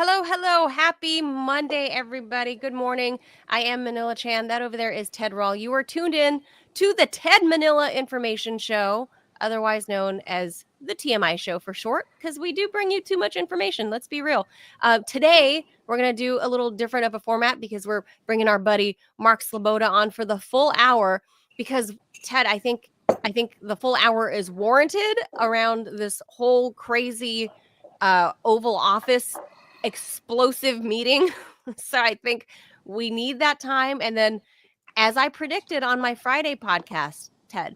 Hello, hello. Happy Monday, everybody. Good morning. I am Manila Chan. That over there is Ted Rall. You are tuned in to the Ted Manila Information Show, otherwise known as the TMI Show for short, because we do bring you too much information. Let's be real. Today, we're going to do a little different of a format because we're bringing our buddy Mark Sleboda on for the full hour because, Ted, I think the full hour is warranted around this whole crazy Oval Office explosive meeting. So I think we need that time. And then, as I predicted on my Friday podcast, Ted,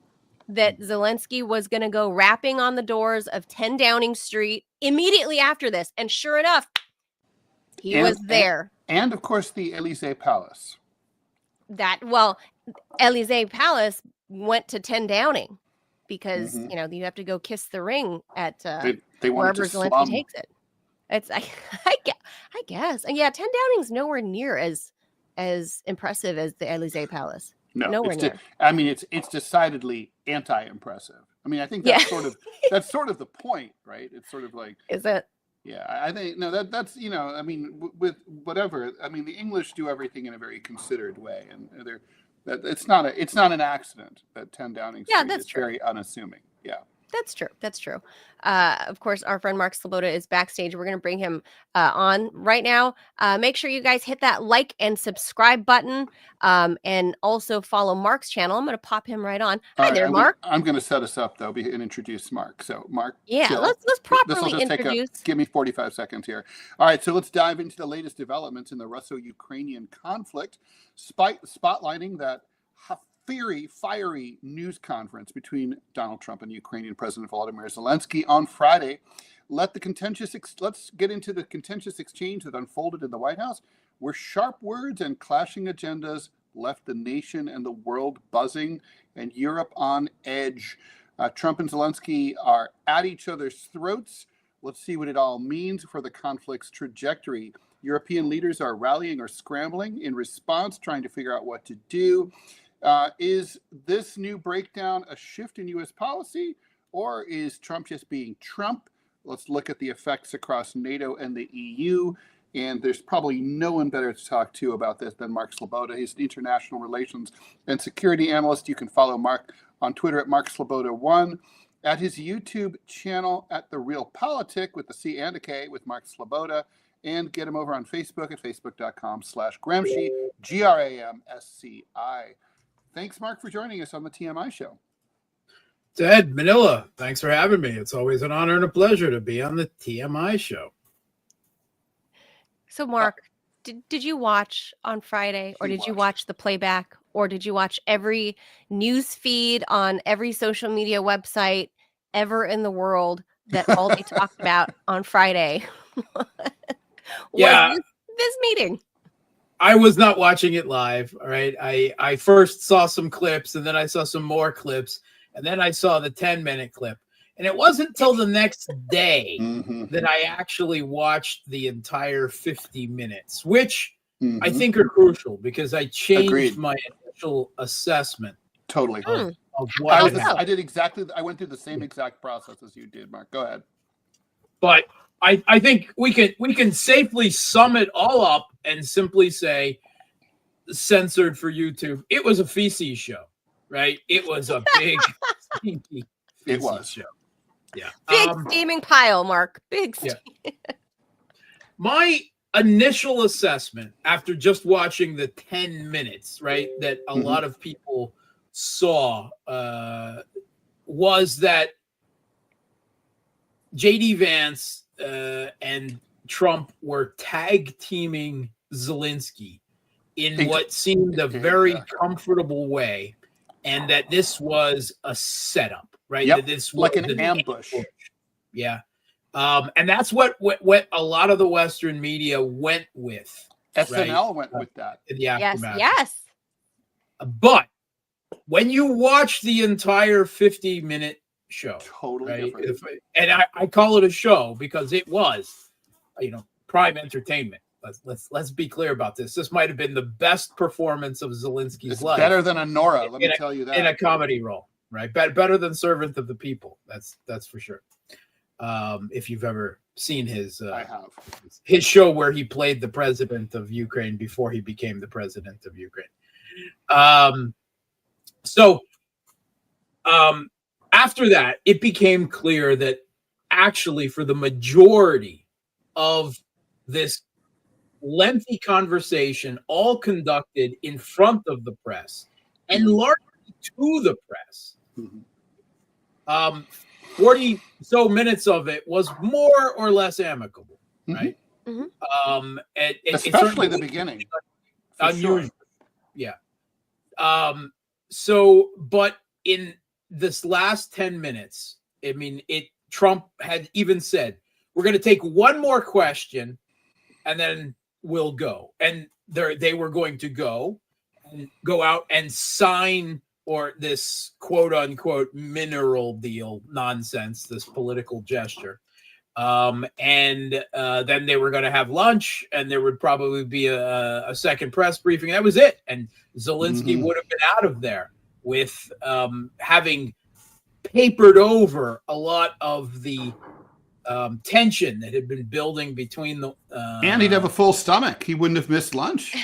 that Zelensky was going to go rapping on the doors of 10 Downing Street immediately after this. And sure enough, he was there. And of course, the Elysee Palace. Elysee Palace went to 10 Downing because, you have to go kiss the ring at they wherever Zelensky takes it. It's I guess. And yeah, 10 Downing's nowhere near as impressive as the Elysee Palace. No, nowhere near. It's decidedly anti-impressive. I mean, I think that's that's sort of the point, right? It's sort of like, is it? Yeah, I think that's I mean, with whatever. I mean, the English do everything in a very considered way, and it's not an accident that 10 Downing Street is true. Very unassuming. Yeah. That's true. Of course, our friend Mark Sleboda is backstage. We're going to bring him on right now. Make sure you guys hit that like and subscribe button, and also follow Mark's channel. I'm going to pop him right on. Hi there, Mark. I'm going to set us up though and introduce Mark. So, Mark. Yeah, let's properly introduce. Give me 45 seconds here. All right, so let's dive into the latest developments in the Russo-Ukrainian conflict, spotlighting that fiery news conference between Donald Trump and Ukrainian President Volodymyr Zelensky on Friday. Let's get into the contentious exchange that unfolded in the White House, where sharp words and clashing agendas left the nation and the world buzzing and Europe on edge. Trump and Zelensky are at each other's throats. Let's see what it all means for the conflict's trajectory. European leaders are rallying or scrambling in response, trying to figure out what to do. Is this new breakdown a shift in U.S. policy, or is Trump just being Trump? Let's look at the effects across NATO and the EU. And there's probably no one better to talk to about this than Mark Sleboda. He's an international relations and security analyst. You can follow Mark on Twitter at Mark Sleboda1, at his YouTube channel at The Real Politic with the C and a K with Mark Sleboda, and get him over on Facebook at facebook.com/Gramsci, GRAMSCI. Thanks, Mark, for joining us on the TMI Show. Ted, Manila, thanks for having me. It's always an honor and a pleasure to be on the TMI Show. So, Mark, did you watch on Friday, or did you watch the playback, or did you watch every news feed on every social media website ever in the world that all they talked about on Friday was this meeting? I was not watching it live. All right. I first saw some clips, and then I saw some more clips, and then I saw the 10-minute clip. And it wasn't until the next day that I actually watched the entire 50 minutes, which I think are crucial because I changed my initial assessment. Totally. Of what I went through the same exact process as you did, Mark. Go ahead. But I think we can safely sum it all up and simply say, censored for YouTube, it was a feces show, right? It was a big feces show. Yeah. Big steaming pile, Mark. Big My initial assessment after just watching the 10 minutes, right, that a lot of people saw was that J.D. Vance and Trump were tag teaming Zelensky in what seemed a very comfortable way, and that this was a setup, right? Yep. That this was like an ambush. Yeah. And that's what a lot of the Western media went with. SNL went with that. In the aftermath. Yes. But when you watch the entire 50-minute show, totally different. And I call it a show because it was, prime entertainment. Let's be clear about this. This might have been the best performance of Zelensky's life. Better than a Nora, let me tell you that. In a comedy role, right? Better than Servant of the People. That's for sure. If you've ever seen his I have. his show where he played the president of Ukraine before he became the president of Ukraine. After that, it became clear that actually for the majority of this lengthy conversation, all conducted in front of the press and largely to the press, 40 so minutes of it was more or less amicable, right? Especially the beginning. Unusual. Sure. Yeah. But in this last 10 minutes, I mean, Trump had even said, we're going to take one more question and then we'll go. And they were going to go out and sign or this quote unquote mineral deal nonsense, this political gesture. And then they were going to have lunch and there would probably be a second press briefing. That was it. And Zelensky would have been out of there with having papered over a lot of the tension that had been building between the and he'd have a full stomach. He wouldn't have missed lunch.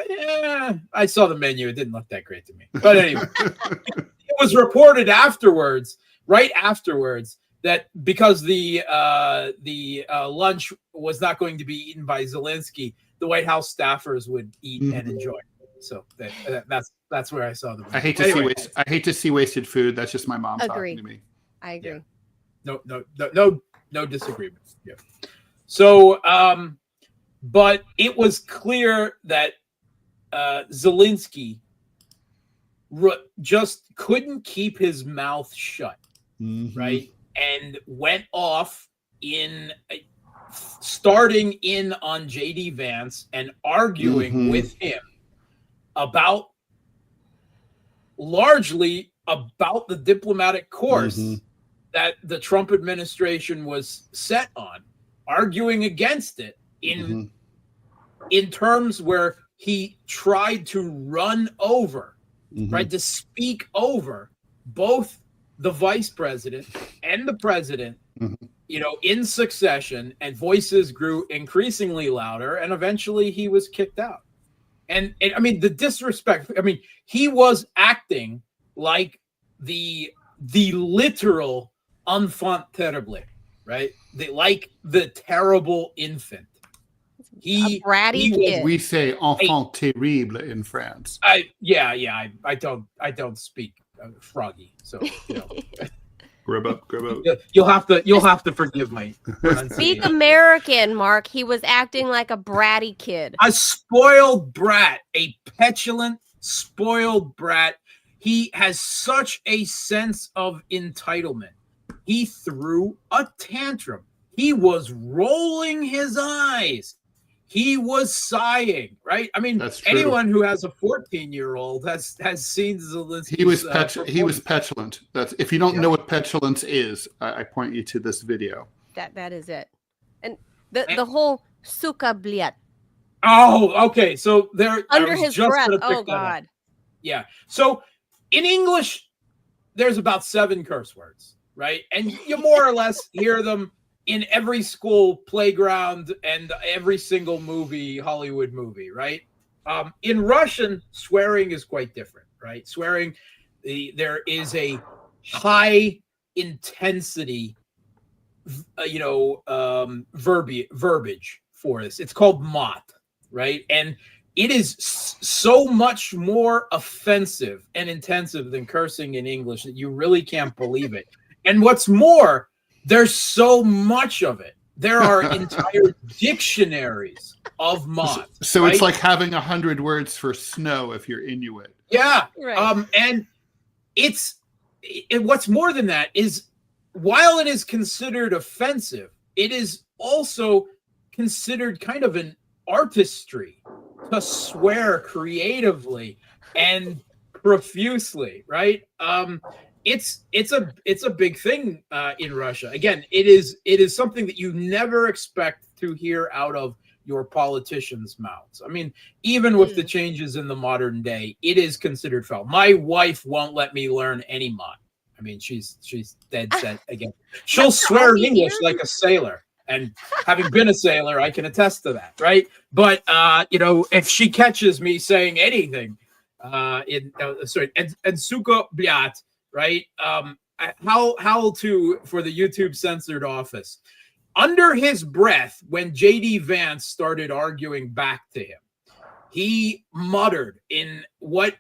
Yeah, I saw the menu. It didn't look that great to me. But anyway, it was reported afterwards, right afterwards, that because the lunch was not going to be eaten by Zelensky, the White House staffers would eat and enjoy. So that's where I saw the. I hate to see wasted food. That's just my mom talking to me. I agree. Yeah. No disagreement. Yeah. So, but it was clear that Zelensky just couldn't keep his mouth shut, right? And went off starting in on J.D. Vance and arguing with him largely about the diplomatic course that the Trump administration was set on, arguing against it in terms where he tried to run over, tried to speak over both the vice president and the president, in succession, and voices grew increasingly louder, and eventually he was kicked out. And I mean, the disrespect, I mean, he was acting like the literal enfant terrible, right? Like the terrible infant. A bratty kid. We say enfant terrible in France. I don't speak froggy, so grab up. You'll have to forgive me. Speak American, Mark. He was acting like a bratty kid. A spoiled brat, a petulant, spoiled brat. He has such a sense of entitlement. He threw a tantrum. He was rolling his eyes. He was sighing, right? I mean, anyone who has a 14-year-old has seen Zelensky. He was petulant. That's if you don't know what petulance is, I point you to this video. That is it. And the whole suka bliat. Oh, okay. So there under his breath. Oh God. Yeah. So in English, there's about 7 curse words, right? And you more or less hear them in every school playground and every single Hollywood movie, right? In Russian, swearing is quite different, right? Swearing, there is a high intensity, verbiage for this. It's called mat, right? And it is so much more offensive and intensive than cursing in English that you really can't believe it. And what's more, there's so much of it. There are entire dictionaries of mat. So right? It's like having 100 words for snow if you're Inuit. Yeah. Right. And what's more than that is, while it is considered offensive, it is also considered kind of an artistry to swear creatively and profusely, right? It's a big thing in Russia. Again, it is something that you never expect to hear out of your politicians' mouths. I mean, even with the changes in the modern day, it is considered foul. My wife won't let me learn any mat. I mean, she's dead set again. She'll swear in English like a sailor. And having been a sailor, I can attest to that, right? But if she catches me saying anything, and suka bliat, right? How to for the YouTube censored office. Under his breath, when JD Vance started arguing back to him, he muttered in what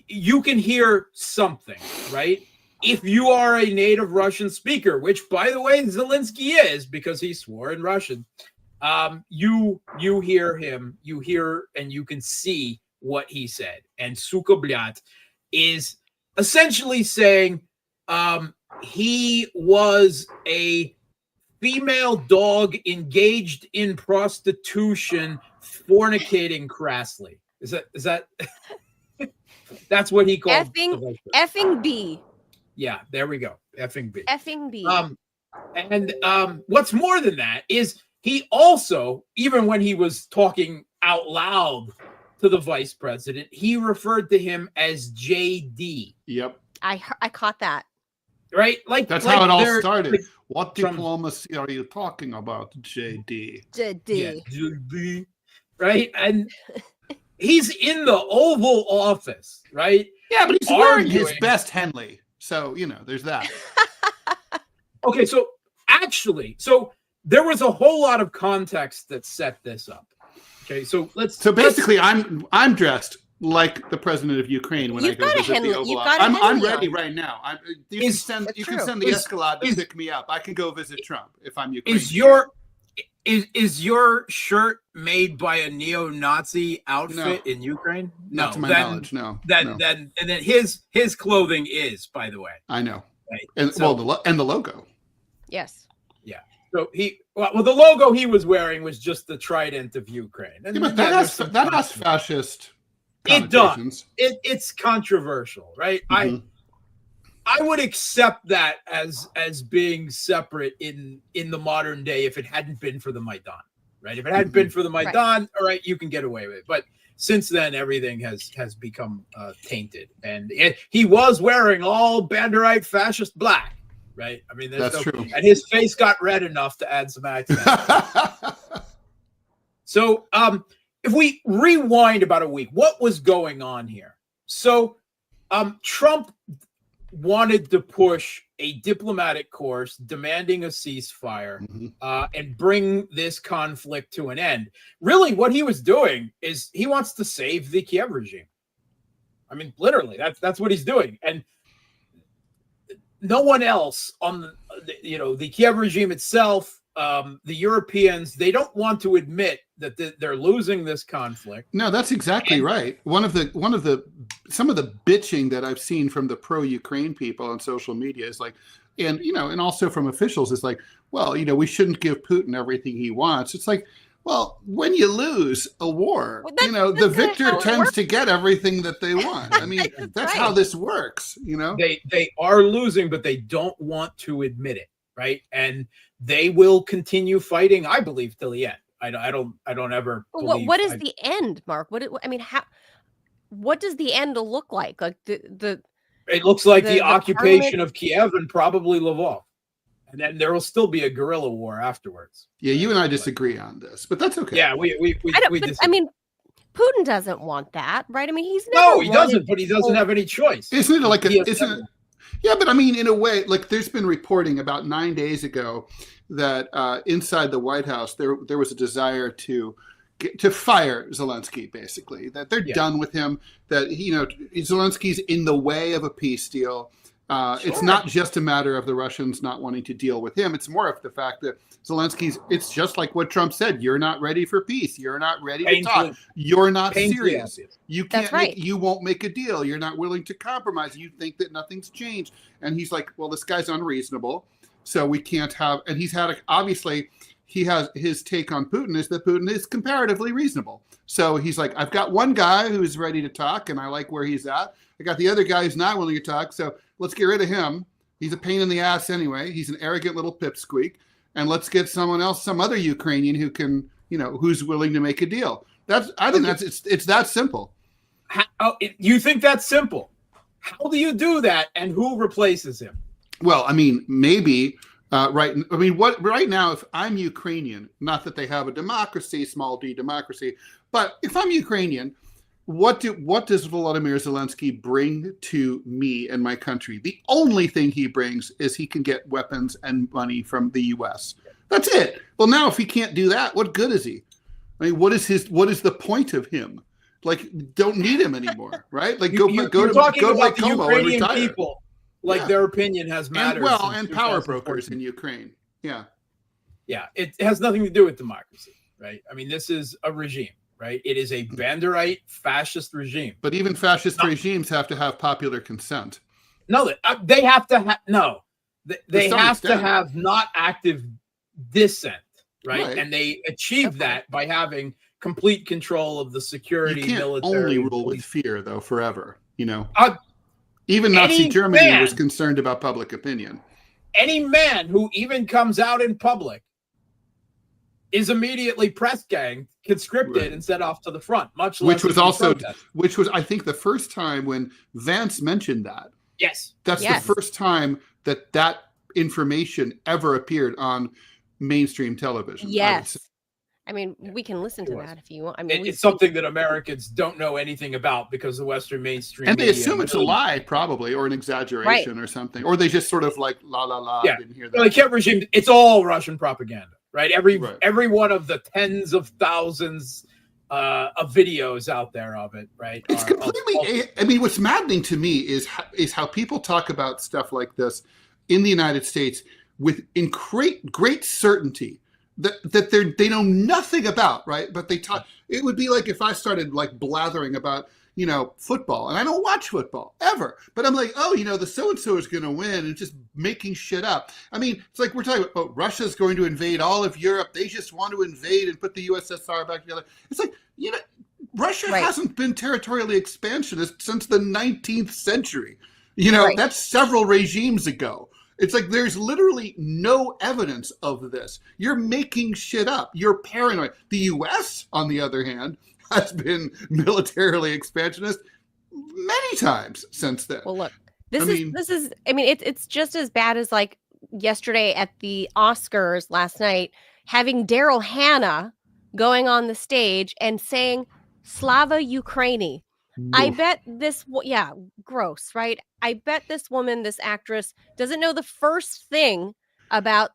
you can hear something, right? If you are a native Russian speaker, which, by the way, Zelensky is because he swore in Russian, you hear him, you hear and you can see what he said. And suka bliat is essentially saying he was a female dog engaged in prostitution, fornicating crassly. Is that that's what he called effing B. Yeah, there we go. Effing B. Effing B. And what's more than that is he also, even when he was talking out loud to the vice president, he referred to him as JD. Yep. I caught that. Right? That's how it all started. What diplomacy are you talking about, JD? JD. Yeah, JD. Right? And he's in the Oval Office, right? Yeah, but he's wearing his best Henley. So, there's that. Okay, so there was a whole lot of context that set this up. Okay, so basically I'm dressed like the president of Ukraine when I go visit the Oval Office. I'm ready right now. You can send the Escalade to pick me up. I can go visit Trump if I'm Ukrainian. Is your shirt made by a neo-Nazi outfit in Ukraine? No, not to my knowledge. No. Then his clothing is, by the way. I know. Right? And the logo. Yes. Yeah. So the logo he was wearing was just the trident of Ukraine. And but that has fascist connotations. It does. It's controversial, right? Mm-hmm. I would accept that as being separate in the modern day if it hadn't been for the Maidan, right? If it hadn't been for the Maidan, all right, you can get away with it. But since then, everything has become tainted. And he was wearing all Banderite fascist black, right? I mean, that's true. And his face got red enough to add some accent. So if we rewind about a week, what was going on here? So Trump wanted to push a diplomatic course demanding a ceasefire and bring this conflict to an end. Really, what he was doing is he wants to save the Kiev regime. I mean, literally, that's what he's doing. And no one else on the Kiev regime itself, the Europeans, they don't want to admit that they're losing this conflict. No, that's exactly right. Some of the bitching that I've seen from the pro-Ukraine people on social media is like, and also from officials is like, well, we shouldn't give Putin everything he wants. It's like, well, when you lose a war, the victor tends to get everything that they want. I mean, that's how this works. They are losing, but they don't want to admit it, right? And they will continue fighting, I believe, till the end. I don't ever believe. What is the end, Mark? What does the end look like? Like the it looks like the occupation of Kiev and probably Lvov. And then there will still be a guerrilla war afterwards. Yeah, you and I disagree on this, but that's okay. Yeah, we disagree. I mean, Putin doesn't want that, right? I mean, he doesn't, but he doesn't have any choice. Isn't it yeah, but I mean, in a way, like there's been reporting about 9 days ago that inside the White House there was a desire to fire Zelensky, basically, that they're done with him, that Zelensky's in the way of a peace deal. It's not just a matter of the Russians not wanting to deal with him. It's more of the fact that it's just like what Trump said. You're not ready for peace. You're not ready to talk. You're not serious. You can't you won't make a deal. You're not willing to compromise. You think that nothing's changed. And he's like, well, this guy's unreasonable. So we can't have, and obviously he has his take on Putin is that Putin is comparatively reasonable. So he's like, I've got one guy who's ready to talk and I like where he's at. I got the other guy who's not willing to talk. So let's get rid of him. He's a pain in the ass anyway. He's an arrogant little pipsqueak. And let's get someone else, some other Ukrainian who can, who's willing to make a deal. I think it's that simple. You think that's simple? How do you do that, and who replaces him? Well, I mean, maybe right. I mean, what right now, if I'm Ukrainian, not that they have a democracy, small d democracy, but if I'm Ukrainian, what does Volodymyr Zelensky bring to me and my country? The only thing he brings is he can get weapons and money from the U.S. That's it. Well, now if he can't do that, what good is he? I mean, what is the point of him? Like, don't need him anymore, right? Like, go to Como and retire. People, like their opinion has mattered. And power brokers in Ukraine. Yeah. Yeah, it has nothing to do with democracy, right? I mean, this is a regime, right? It is a Banderite fascist regime. But even fascist regimes have to have popular consent. No, they have to have They have to have not active dissent, right? And they achieve that by having complete control of the security, you can't military. Only rule with fear, though, forever. You know, even Nazi Germany was concerned about public opinion. Any man who even comes out in public is immediately press ganged, conscripted, and set off to the front. Which was I think the first time when Vance mentioned that. Yes, that's the first time that information ever appeared on mainstream television. Yes. I mean, we can listen to that if you want. I mean, it's something that Americans don't know anything about because the Western mainstream and they assume it's a lie, probably, or an exaggeration or something, or they just sort of like la la la. Yeah, didn't hear that. Like regime, it's all Russian propaganda, right? Every one of the tens of thousands of videos out there of it, right? It's completely. I mean, what's maddening to me is how people talk about stuff like this in the United States with great certainty. That they know nothing about, right? But they talk. It would be like if I started like blathering about, football, and I don't watch football ever. But I'm like, the so and so is going to win, and just making shit up. I mean, it's like we're talking about Russia's going to invade all of Europe. They just want to invade and put the USSR back together. It's like Russia hasn't been territorially expansionist since the 19th century. That's several regimes ago. It's like there's literally no evidence of this. You're making shit up. You're paranoid. The U.S., on the other hand, has been militarily expansionist many times since then. Well, look, it's just as bad as like yesterday at the Oscars last night, having Daryl Hannah going on the stage and saying Slava Ukraini. I bet gross, right? I bet this woman, this actress, doesn't know the first thing about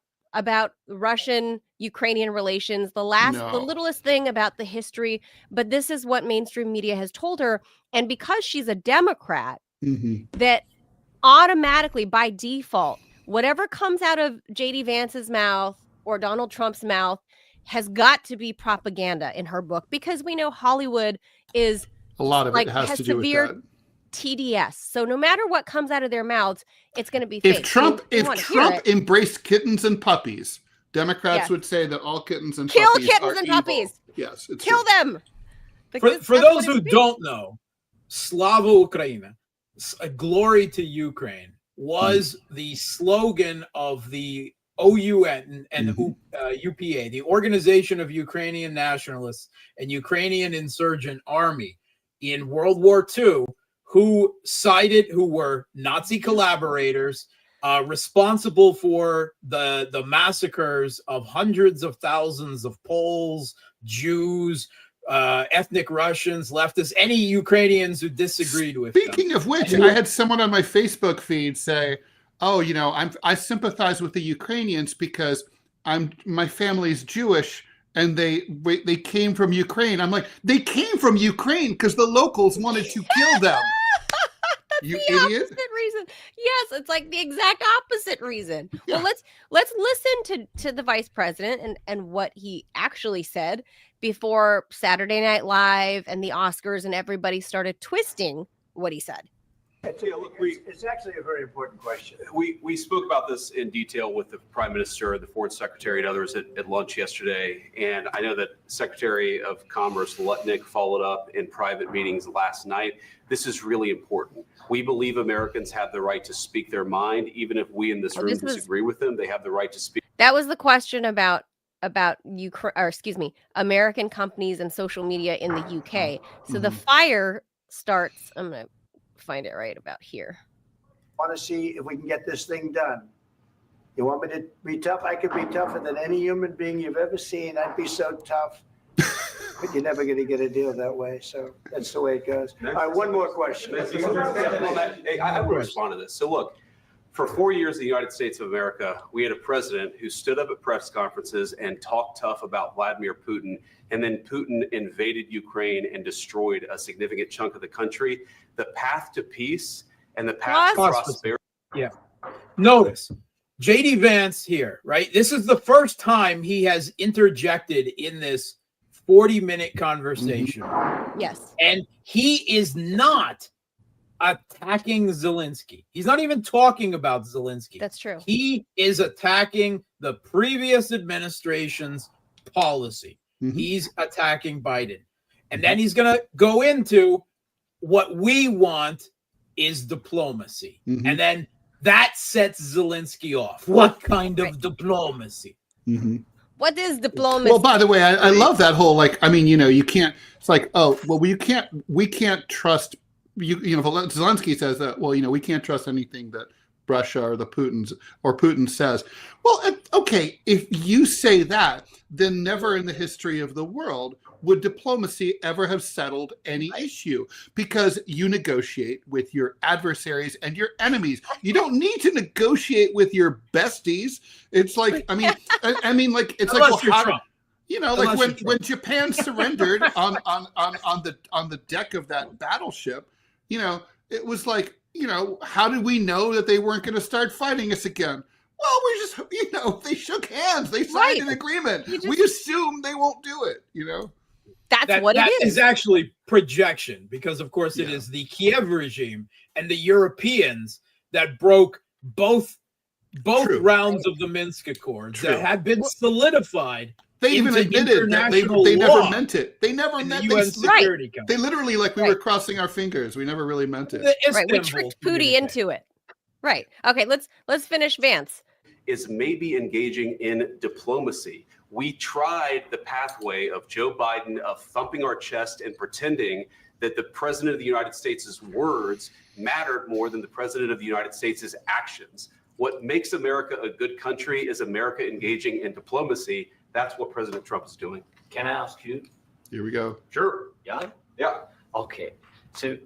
Russian-Ukrainian relations, the littlest thing about the history, but this is what mainstream media has told her. And because she's a Democrat, that automatically, by default, whatever comes out of J.D. Vance's mouth or Donald Trump's mouth has got to be propaganda in her book, because we know Hollywood is... A lot of it has to do with that. TDS. So no matter what comes out of their mouths, it's going to be fake. If Trump embraced kittens and puppies, Democrats would say that all kittens and puppies are kittens and evil. Puppies. Yes, it's kill true. them. For those who don't know, Slava Ukraina, a glory to Ukraine, was the slogan of the OUN and UPA, the Organization of Ukrainian Nationalists and Ukrainian Insurgent Army in World War II, who were Nazi collaborators, responsible for the massacres of hundreds of thousands of Poles, Jews, ethnic Russians, leftists, any Ukrainians who disagreed with them. Speaking of which, I had someone on my Facebook feed say, I sympathize with the Ukrainians because my family's Jewish and they came from Ukraine. I'm like, they came from Ukraine because the locals wanted to kill them. You idiot. Opposite reason. Yes, it's like the exact opposite reason. Yeah. Well, let's listen to the vice president and what he actually said before Saturday Night Live and the Oscars and everybody started twisting what he said. It's actually a very important question. We spoke about this in detail with the Prime Minister, the Foreign Secretary, and others at lunch yesterday. And I know that Secretary of Commerce Lutnick followed up in private meetings last night. This is really important. We believe Americans have the right to speak their mind, even if we in this room disagree with them. They have the right to speak. That was the question about American companies and social media in the UK. So the fire starts. I'm gonna find it right about here. Want to see if we can get this thing done. You want me to be tough? I could be tougher than any human being you've ever seen. I'd be so tough. But you're never going to get a deal that way. So that's the way it goes. All right, one more question. Hey, I will respond to this. So look, for 4 years in the United States of America, we had a president who stood up at press conferences and talked tough about Vladimir Putin, and then Putin invaded Ukraine and destroyed a significant chunk of the country. The path to peace and the path to prosperity. Yeah. Notice, J.D. Vance here, right? This is the first time he has interjected in this 40-minute conversation. Yes. And he is not attacking Zelensky. He's not even talking about Zelensky. That's true. He is attacking the previous administration's policy. He's attacking Biden. And then he's going to go into what we want is diplomacy. And then that sets Zelensky off. What kind of diplomacy? What is diplomacy? Well, by the way, I love that whole, like, I mean, you know, you can't, it's like, oh, well, we can't trust, you know, Zelensky says that, well, you know, we can't trust anything that Russia or Putin says. Well, okay, if you say that, then never in the history of the world would diplomacy ever have settled any issue, because you negotiate with your adversaries and your enemies. You don't need to negotiate with your besties. It's like, I mean, like, it's like, well, how, you know, like when Japan surrendered on the deck of that battleship, you know, it was like, you know, how did we know that they weren't going to start fighting us again? Well, we just, you know, they shook hands. They signed an agreement. We assume they won't do it, you know? That's what it is. That is actually projection, because, of course, it is the Kiev regime and the Europeans that broke both rounds of the Minsk Accords that had been solidified. They even admitted that they never meant it. They never meant the UN Security Council. They literally, like, we were crossing our fingers. We never really meant it. Right, we tricked Putin into it. Right. Okay, let's finish Vance. Is maybe engaging in diplomacy. We tried the pathway of Joe Biden of thumping our chest and pretending that the president of the United States' words mattered more than the president of the United States' actions. What makes America a good country is America engaging in diplomacy. That's what President Trump is doing. Can I ask you? Here we go. Sure. Yeah? Yeah. Okay. So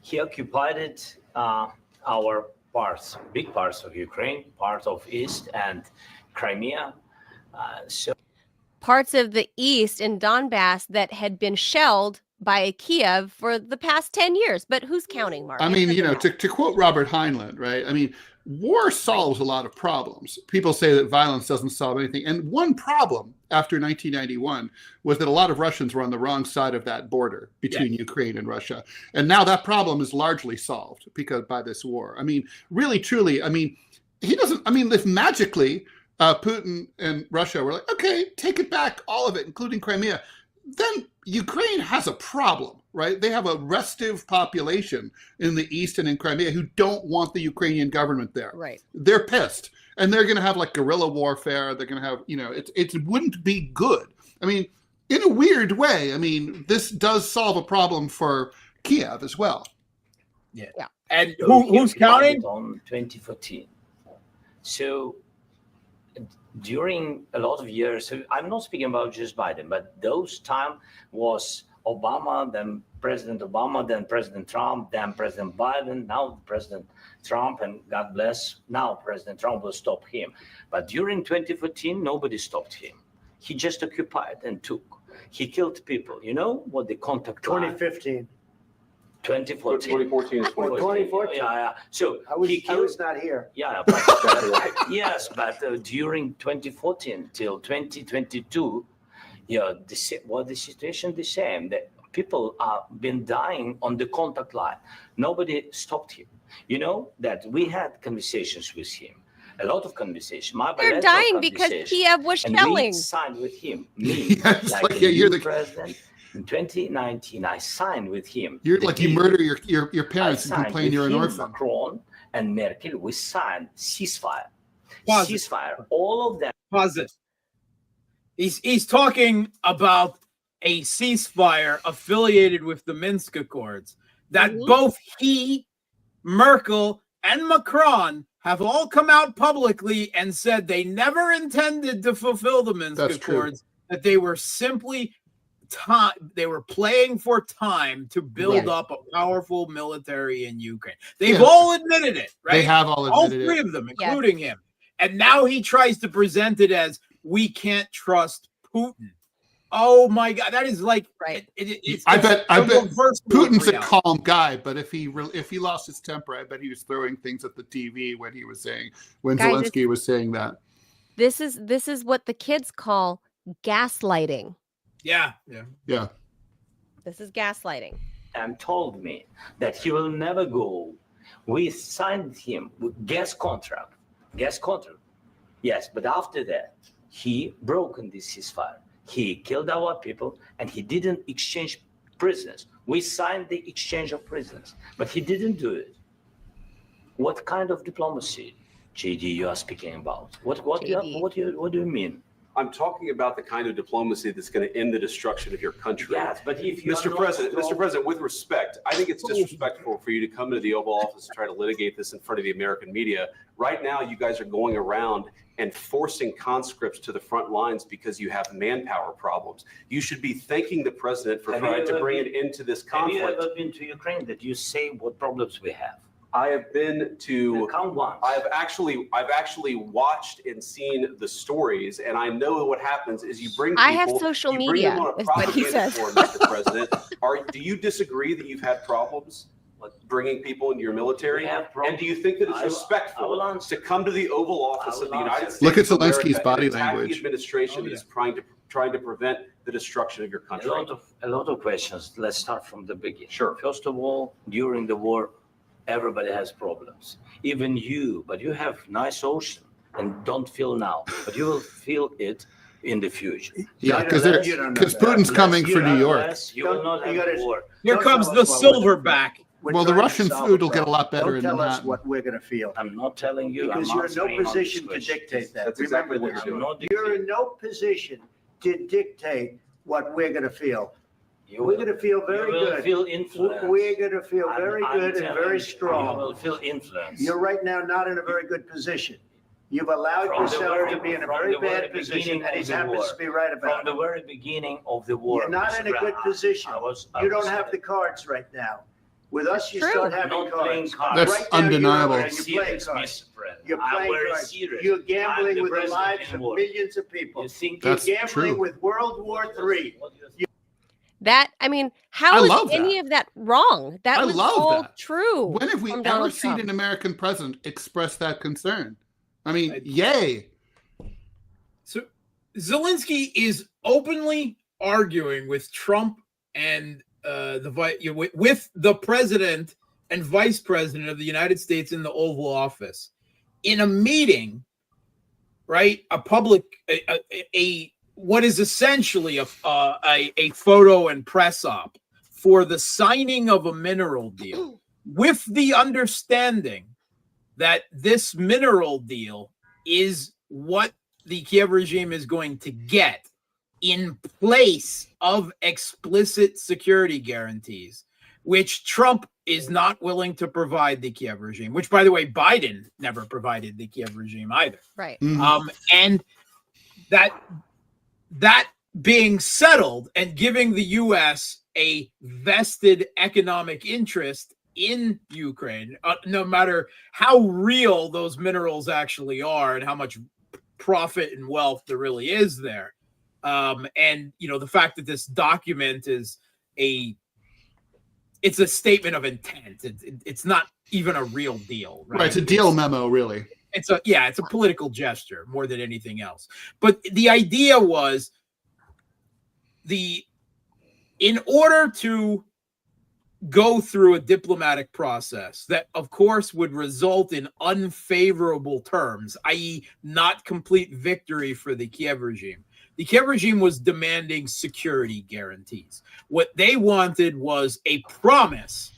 he occupied our parts, big parts of Ukraine, part of East and Crimea. Parts of the East in Donbass that had been shelled by Kiev for the past 10 years. But who's counting, Mark? I mean, you know, to quote Robert Heinlein, right? I mean, war solves a lot of problems. People say that violence doesn't solve anything. And one problem after 1991 was that a lot of Russians were on the wrong side of that border between Ukraine and Russia. And now that problem is largely solved by this war. I mean, really, truly, I mean, if magically Putin and Russia were like, okay, take it back, all of it, including Crimea, then Ukraine has a problem, right? They have a restive population in the East and in Crimea who don't want the Ukrainian government there. Right. They're pissed. And they're going to have like guerrilla warfare. They're going to have, you know, it wouldn't be good. I mean, in a weird way, I mean, this does solve a problem for Kiev as well. Yeah. Yeah. And who's counting? On 2014. So during a lot of years, so I'm not speaking about just Biden, but those time was Obama, then President Obama, then President Trump, then President Biden, now President Trump, and God bless, now President Trump will stop him. But during 2014, nobody stopped him. He just occupied and took. He killed people. You know what the contact 2015. 2014. 2014 is 2014. Yeah. So I was not here. Yeah, but, yes, but during 2014 till 2022, the situation the same. The people are been dying on the contact line. Nobody stopped him. You know that we had conversations with him, a lot of conversation. They're dying because Kiev was shelling. We signed with him. Me, you're the president. In 2019, I signed with him. You're like you murder your parents and complain you're an orphan. Macron and Merkel, we signed ceasefire. Pause Ceasefire. All of them. Pause it. He's talking about a ceasefire affiliated with the Minsk Accords. that both he, Merkel, and Macron have all come out publicly and said they never intended to fulfill the Minsk Accords, that they were simply they were playing for time to build up a powerful military in Ukraine. They've all admitted it, right? They have all admitted it. All three of them, including him. And now he tries to present it as we can't trust Putin. Oh my God, that is like I bet Putin's a calm guy, but if he lost his temper, I bet he was throwing things at the TV when Zelensky was saying that. This is what the kids call gaslighting. Yeah. This is gaslighting. And told me that he will never go. We signed him with gas contract. Yes, but after that, he broken this ceasefire. He killed our people, and he didn't exchange prisoners. We signed the exchange of prisoners, but he didn't do it. What kind of diplomacy, JD, you are speaking about? What do you mean? I'm talking about the kind of diplomacy that's going to end the destruction of your country. Yes, but if you Mr. President, with respect, I think it's disrespectful for you to come into the Oval Office and try to litigate this in front of the American media. Right now, you guys are going around and forcing conscripts to the front lines because you have manpower problems. You should be thanking the president for trying to bring it into this conflict. Have you ever been to Ukraine that you say what problems we have? I have been to. Count once. I've actually watched and seen the stories, and I know what happens is you bring people. I have social media, is what he says. Mr. President, do you disagree that you've had problems bringing people into your military? And do you think that it's respectful to come to the Oval Office of the United States? Look at Zelensky's body language. The administration is trying to prevent the destruction of your country. A lot of questions. Let's start from the beginning. Sure. First of all, during the war, everybody has problems, even you, but you have nice ocean and don't feel now, but you will feel it in the future. Yeah, because Putin's coming for New York. You will not have war. Here comes the silverback. Well, the Russian food will get a lot better. Don't tell us what we're going to feel. I'm not telling you. Because you're in no position to dictate that. That's exactly what Remember you're this. You're in no position to dictate what we're going to feel. We're going to feel very good. Feel influence. We're going to feel very good and very strong. You will feel influence. You're right now not in a very good position. You've allowed yourself to be in a very bad position, and he happens to be right about it. From the very beginning of the war. You're not in a good position. You don't have the cards right now. With us, you start having cards. That's right now, undeniable. You're playing cards. You're playing cards. You're gambling with the lives of millions of people. You're gambling with World War III. How is any of that wrong? That was all true. When have we ever seen an American president express that concern? I mean, yay. So Zelensky is openly arguing with Trump and with the president and vice president of the United States in the Oval Office in a meeting, right? A public, what is essentially a photo and press op for the signing of a mineral deal, with the understanding that this mineral deal is what the Kiev regime is going to get in place of explicit security guarantees, which Trump is not willing to provide the Kiev regime, which, by the way, Biden never provided the Kiev regime either. Right. And that being settled and giving the U.S. a vested economic interest in Ukraine, no matter how real those minerals actually are and how much profit and wealth there really is there. And, the fact that this document is it's a statement of intent. It's not even a real deal. Right. It's a deal memo, really. It's a political gesture more than anything else. But the idea was in order to go through a diplomatic process that, of course, would result in unfavorable terms, i.e. not complete victory for the Kiev regime. The Kiev regime was demanding security guarantees. What they wanted was a promise.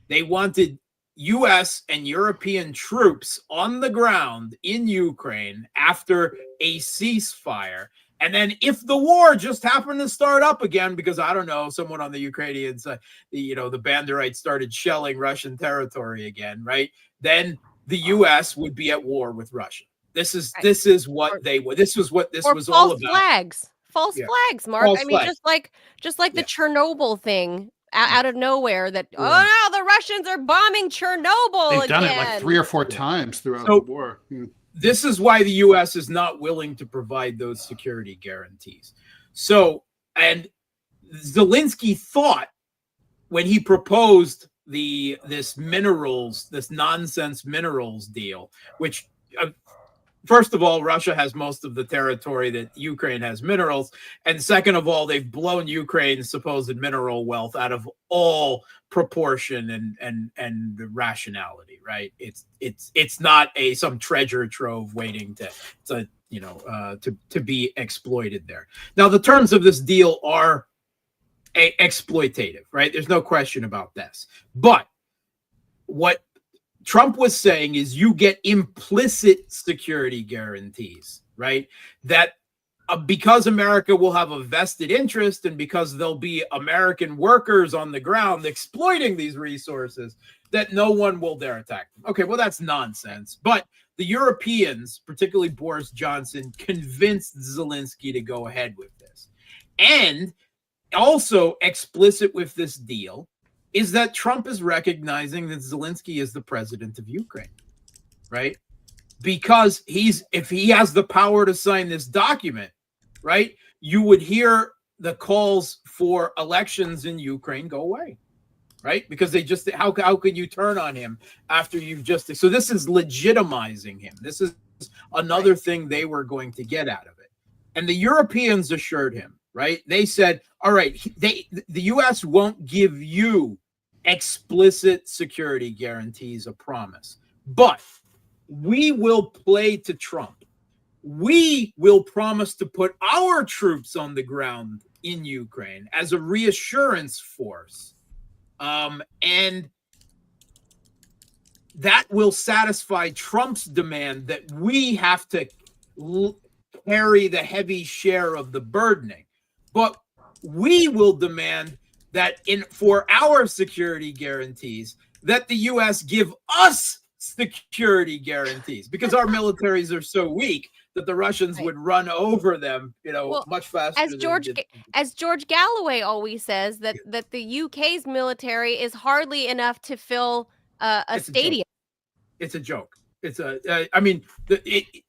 They wanted U.S. and European troops on the ground in Ukraine after a ceasefire And then if the war just happened to start up again, because I don't know, someone on the Ukrainian side, the Banderites started shelling Russian territory again, right? Then the U.S. would be at war with Russia. This is what they were. This was what this was all about. False flags, Mark. False I mean, flags. just like the Chernobyl thing out of nowhere. That oh no, the Russians are bombing Chernobyl. They've done it like 3 or 4 times throughout the war. Yeah. This is why the U.S. is not willing to provide those security guarantees. So, and Zelensky thought when he proposed this nonsense minerals deal, which first of all, Russia has most of the territory that Ukraine has minerals, and second of all, they've blown Ukraine's supposed mineral wealth out of all proportion and rationality. Right? It's not some treasure trove waiting to be exploited there. Now, the terms of this deal are exploitative, right? There's no question about this. But what Trump was saying is you get implicit security guarantees, right? That because America will have a vested interest and because there'll be American workers on the ground exploiting these resources, that no one will dare attack them. Okay, well, that's nonsense. But the Europeans, particularly Boris Johnson, convinced Zelensky to go ahead with this. And also explicit with this deal is that Trump is recognizing that Zelensky is the president of Ukraine, right? Because if he has the power to sign this document, right, you would hear the calls for elections in Ukraine go away, right? Because they just, how could you turn on him after you've just, so this is legitimizing him. This is another thing they were going to get out of it. And the Europeans assured him, right? They said, all right, the U.S. won't give you explicit security guarantees, a promise, but we will play to Trump. We will promise to put our troops on the ground in Ukraine as a reassurance force. And that will satisfy Trump's demand that we have to carry the heavy share of the burdening. But we will demand that for our security guarantees, that the U.S. give us security guarantees, because our militaries are so weak that the Russians would run over them, much faster. As George Galloway always says, that the UK's military is hardly enough to fill a stadium. It's a joke.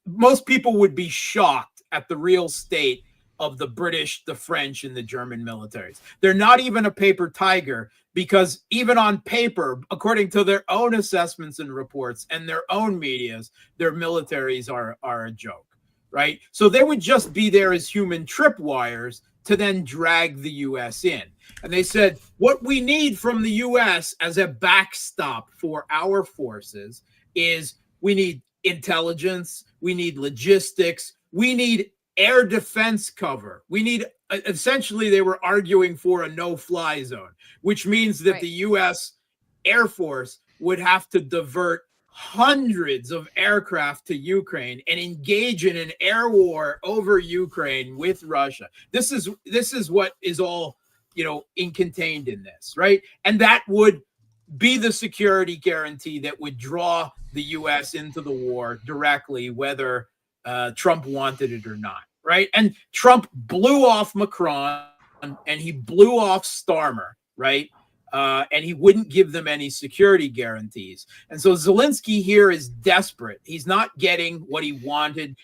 Most people would be shocked at the real state of the British, the French, and the German militaries. They're not even a paper tiger, because even on paper, according to their own assessments and reports and their own medias, their militaries are a joke, right? So they would just be there as human tripwires to then drag the U.S. in. And they said, what we need from the U.S. as a backstop for our forces is we need intelligence, we need logistics, we need air defense cover. We need, essentially, they were arguing for a no-fly zone, which means that the U.S. Air Force would have to divert hundreds of aircraft to Ukraine and engage in an air war over Ukraine with Russia. This is what is all, contained in this, right? And that would be the security guarantee that would draw the U.S. into the war directly, whether Trump wanted it or not, right? And Trump blew off Macron and he blew off Starmer, right? And he wouldn't give them any security guarantees. And so Zelensky here is desperate. He's not getting what he wanted.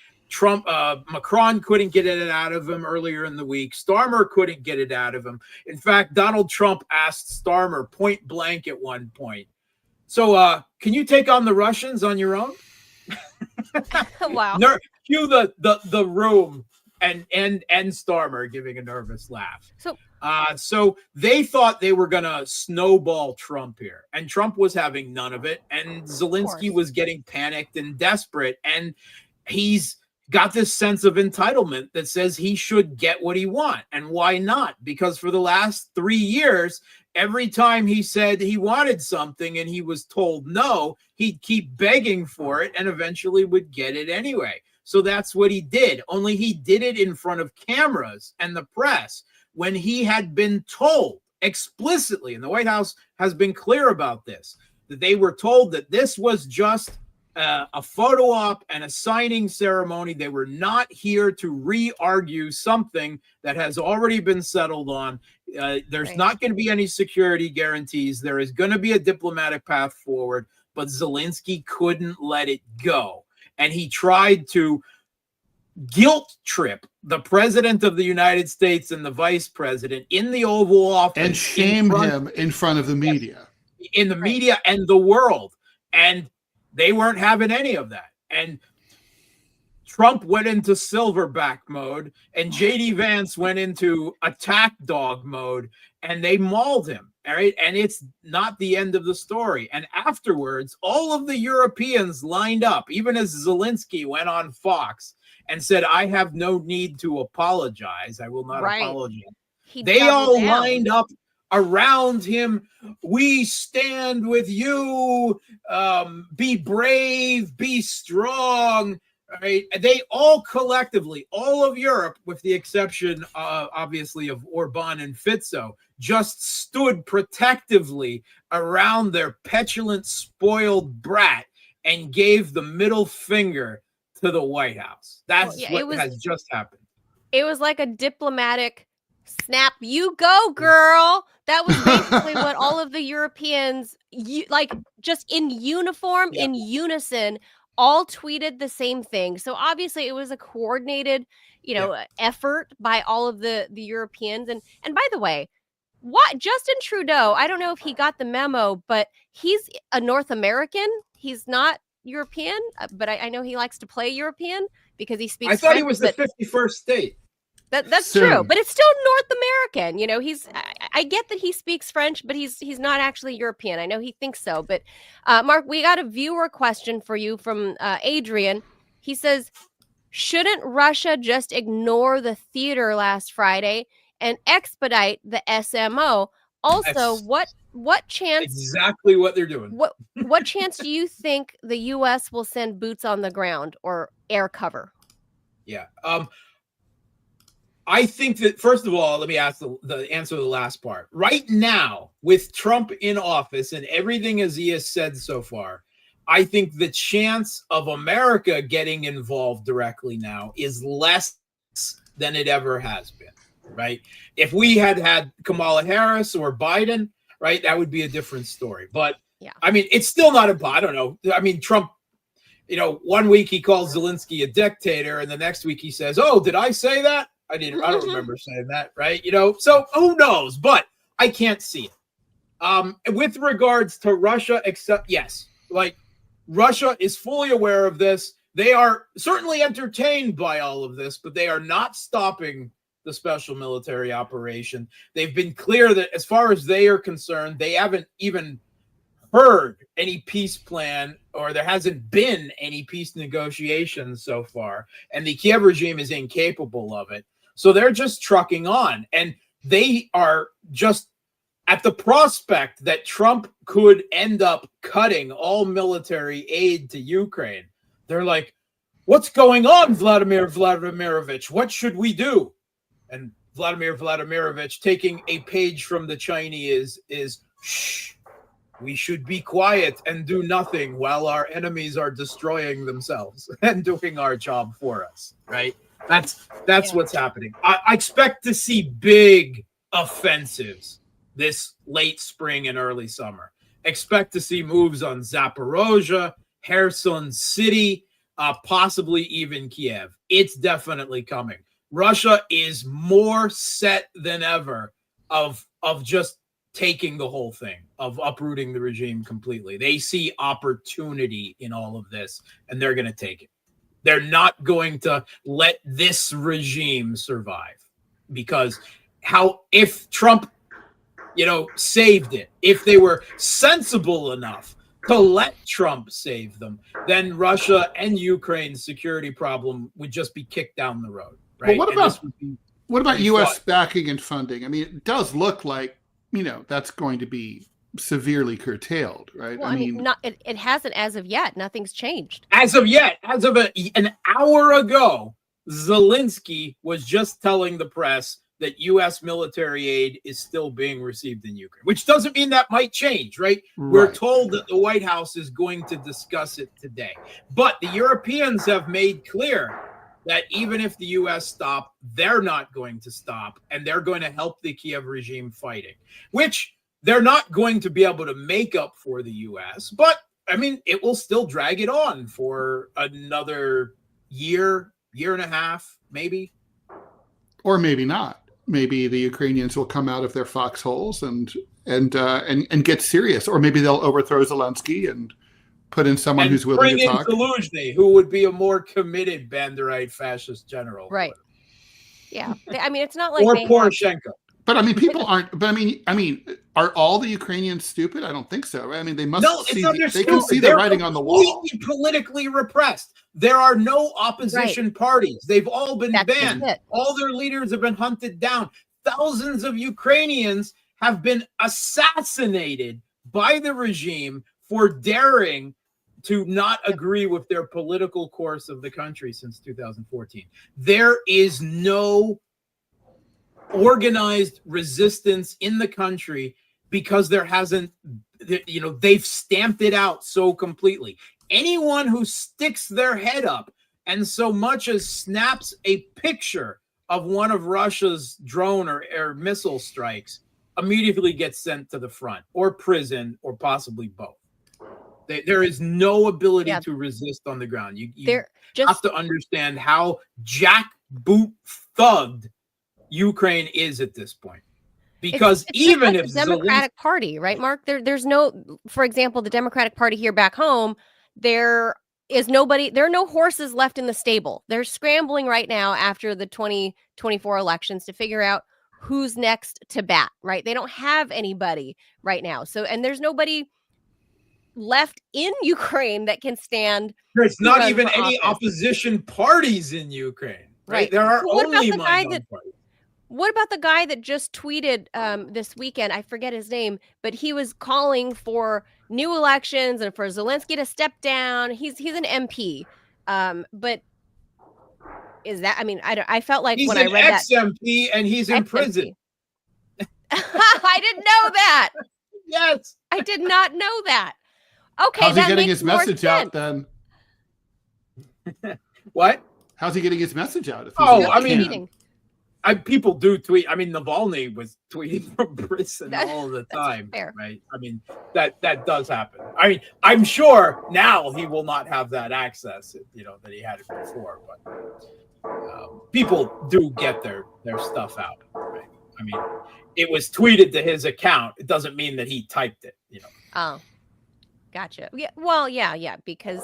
Macron couldn't get it out of him earlier in the week. Starmer couldn't get it out of him. In fact, Donald Trump asked Starmer point blank at one point, so can you take on the Russians on your own? Wow. Cue the room and Starmer giving a nervous laugh. So they thought they were going to snowball Trump here, and Trump was having none of it. And Zelensky was getting panicked and desperate. And he's got this sense of entitlement that says he should get what he wants. And why not? Because for the last 3 years, every time he said he wanted something and he was told no, he'd keep begging for it and eventually would get it anyway. So that's what he did. Only he did it in front of cameras and the press when he had been told explicitly, and the White House has been clear about this, that they were told that this was just a photo op and a signing ceremony. They were not here to re-argue something that has already been settled on. There's not going to be any security guarantees. There is going to be a diplomatic path forward, but Zelensky couldn't let it go. And he tried to guilt trip the president of the United States and the vice president in the Oval Office. And shame him in front of the media. In the media and the world. And they weren't having any of that. And Trump went into silverback mode, and J.D. Vance went into attack dog mode, and they mauled him. All right. And it's not the end of the story. And afterwards, all of the Europeans lined up, even as Zelensky went on Fox and said, I have no need to apologize. I will not apologize. They all lined up around him. We stand with you. Be brave, be strong. Right? They all collectively, all of Europe, with the exception, obviously, of Orban and Fico, just stood protectively around their petulant, spoiled brat and gave the middle finger to the White House. That's what has just happened. It was like a diplomatic snap. You go, girl. That was basically what all of the Europeans, like just in uniform, in unison, all tweeted the same thing. So obviously it was a coordinated, effort by all of the Europeans. And by the way, Justin Trudeau, I don't know if he got the memo, but he's a North American. He's not European, but I know he likes to play European because he speaks I thought French, he was the 51st state. That's true, but it's still North American. He's I get that he speaks French, but he's not actually European. I know he thinks so. But Mark, we got a viewer question for you from Adrian. He says, shouldn't Russia just ignore the theater last Friday and expedite the SMO? Also, what chance? Exactly what they're doing. What chance do you think the U.S. will send boots on the ground or air cover? Yeah. I think that, first of all, let me ask the answer to the last part. Right now, with Trump in office and everything as he has said so far, I think the chance of America getting involved directly now is less than it ever has been, right? If we had Kamala Harris or Biden, right, that would be a different story. But, I mean, it's still not I don't know. I mean, Trump, 1 week he calls Zelensky a dictator, and the next week he says, oh, did I say that? I don't remember saying that, right? So who knows? But I can't see it. With regards to Russia, yes, like Russia is fully aware of this. They are certainly entertained by all of this, but they are not stopping the special military operation. They've been clear that as far as they are concerned, they haven't even heard any peace plan, or there hasn't been any peace negotiations so far. And the Kiev regime is incapable of it. So they're just trucking on, and they are just at the prospect that Trump could end up cutting all military aid to Ukraine. They're like, what's going on, Vladimir Vladimirovich? What should we do? And Vladimir Vladimirovich, taking a page from the Chinese, is shh, we should be quiet and do nothing while our enemies are destroying themselves and doing our job for us, right? That's what's happening. I expect to see big offensives this late spring and early summer. Expect to see moves on Zaporozhye, Kherson City, possibly even Kiev. It's definitely coming. Russia is more set than ever of just taking the whole thing, of uprooting the regime completely. They see opportunity in all of this, and they're going to take it. They're not going to let this regime survive, because if Trump, saved it, if they were sensible enough to let Trump save them, then Russia and Ukraine's security problem would just be kicked down the road. Right? Well, what about U.S. backing and funding? I mean, it does look like, that's going to be severely curtailed, right? Well, I mean, it hasn't as of yet. Nothing's changed. As of an hour ago, Zelensky was just telling the press that U.S. military aid is still being received in Ukraine, which doesn't mean that might change, right? We're told that the White House is going to discuss it today. But the Europeans have made clear that even if the U.S. stop, they're not going to stop, and they're going to help the Kiev regime fighting, which they're not going to be able to make up for the U.S., but, I mean, it will still drag it on for another year and a half, maybe. Or maybe not. Maybe the Ukrainians will come out of their foxholes and get serious, or maybe they'll overthrow Zelensky and put in someone who's willing to talk. Bring in Zelensky, who would be a more committed Banderite fascist general, right? Yeah, I mean, it's not like or Poroshenko. But I mean, people aren't. But I mean, are all the Ukrainians stupid? I don't think so. Right? I mean, they must. No, see they can see the writing on the wall. Politically repressed. There are no opposition parties. They've all been banned. All their leaders have been hunted down. Thousands of Ukrainians have been assassinated by the regime for daring to not agree with their political course of the country since 2014. There is no organized resistance in the country because there hasn't, they've stamped it out so completely. Anyone who sticks their head up and so much as snaps a picture of one of Russia's drone or missile strikes immediately gets sent to the front or prison or possibly both. There is no ability to resist on the ground. You have to understand how jackboot thugged Ukraine is at this point. Because even if the Democratic Party, right, Mark? There's no, for example, the Democratic Party here back home, there are no horses left in the stable. They're scrambling right now after the 2024 elections to figure out who's next to bat, right? They don't have anybody right now. So, and there's nobody left in Ukraine that can stand. There's not even any opposition parties in Ukraine, right? There are only minority parties. What about the guy that just tweeted this weekend? I forget his name, but he was calling for new elections and for Zelensky to step down. He's an MP, but is that? I mean, I felt like he's when I read that, he's an ex-MP and he's in prison. I didn't know that. Yes, I did not know that. Okay, how's he getting his message out then? What? How's he getting his message out? I mean. People do tweet. I mean, Navalny was tweeting from prison all the time, right? I mean, that does happen. I mean, I'm sure now he will not have that access, that he had it before. But people do get their stuff out, right? I mean, it was tweeted to his account. It doesn't mean that he typed it, Oh, gotcha. Yeah. Well, yeah, because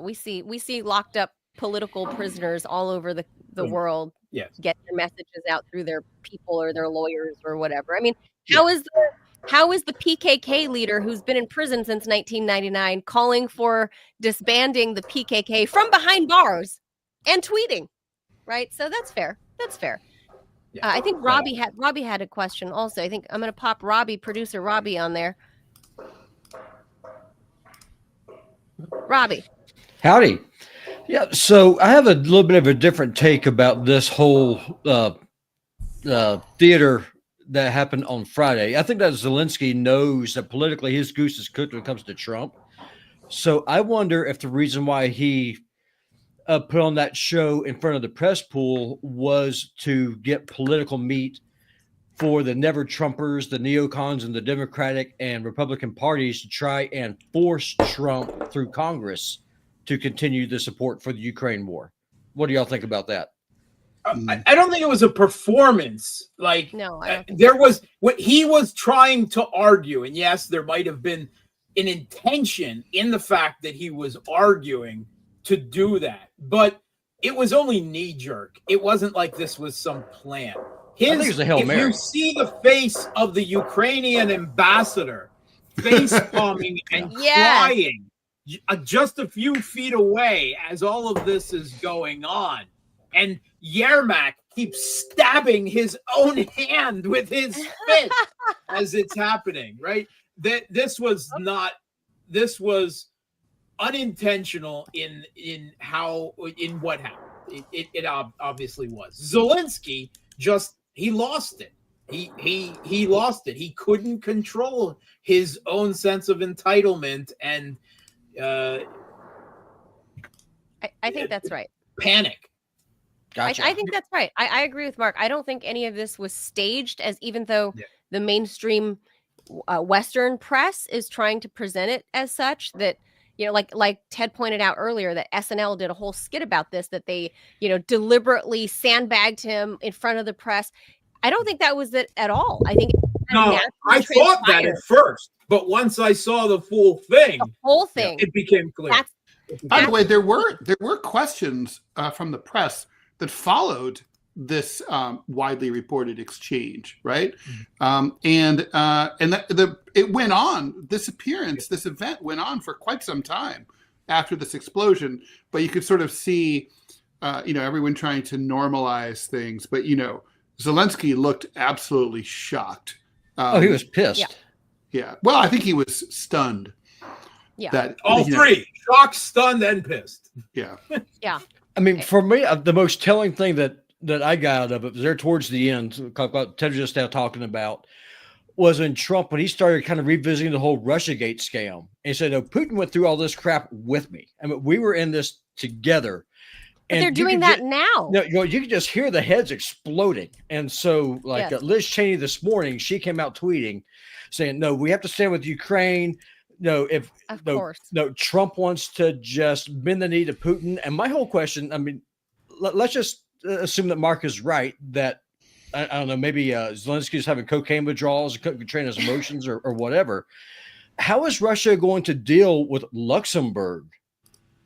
we see locked up political prisoners all over the world. Yes. Get their messages out through their people or their lawyers or whatever. I mean, how is the PKK leader who's been in prison since 1999 calling for disbanding the PKK from behind bars and tweeting, right? So that's fair. Yeah. I think Robbie had a question also. I think I'm going to pop producer Robbie on there. Robbie. Howdy. Yeah, so I have a little bit of a different take about this whole theater that happened on Friday. I think that Zelensky knows that politically his goose is cooked when it comes to Trump. So I wonder if the reason why he put on that show in front of the press pool was to get political meat for the never Trumpers, the neocons, and the Democratic and Republican parties to try and force Trump through Congress to continue the support for the Ukraine war. What do y'all think about that? I don't think it was a performance. Like, no, there was what he was trying to argue. And yes, there might have been an intention in the fact that he was arguing to do that, but it was only knee jerk. It wasn't like this was some plan. I think it was a Hail Mary. If you see the face of the Ukrainian ambassador face palming and crying just a few feet away as all of this is going on, and Yermak keeps stabbing his own hand with his fist as it's happening, right? this was not. This was unintentional in what happened. It obviously was. Zelensky he lost it. He lost it. He couldn't control his own sense of entitlement and I think that's right. Panic. Gotcha. I think that's right. I agree with Mark. I don't think any of this was staged, as even though the mainstream Western press is trying to present it as such, that, like Ted pointed out earlier, that SNL did a whole skit about this, that they, deliberately sandbagged him in front of the press. I don't think that was it at all. I think no, I thought that at first, but once I saw the full thing, it became clear. By the way, there were questions from the press that followed this widely reported exchange, right? And it went on. This event went on for quite some time after this explosion. But you could sort of see, everyone trying to normalize things. But Zelensky looked absolutely shocked. He was pissed. Yeah. Well, I think he was stunned. Yeah. That all three: shocked, stunned, and pissed. Yeah. Yeah. I mean, for me, the most telling thing that I got out of it was there towards the end, Ted was just now talking about, was when Trump, when he started kind of revisiting the whole Russiagate scam, and he said, Putin went through all this crap with me. I mean, we were in this together. But they're doing that now. No, you can just hear the heads exploding. And so, Liz Cheney this morning, she came out tweeting saying, no, we have to stand with Ukraine. No, Trump wants to just bend the knee to Putin. And my whole question, I mean, let's just assume that Mark is right, that I don't know, maybe Zelensky is having cocaine withdrawals, controlling his emotions or whatever. How is Russia going to deal with Luxembourg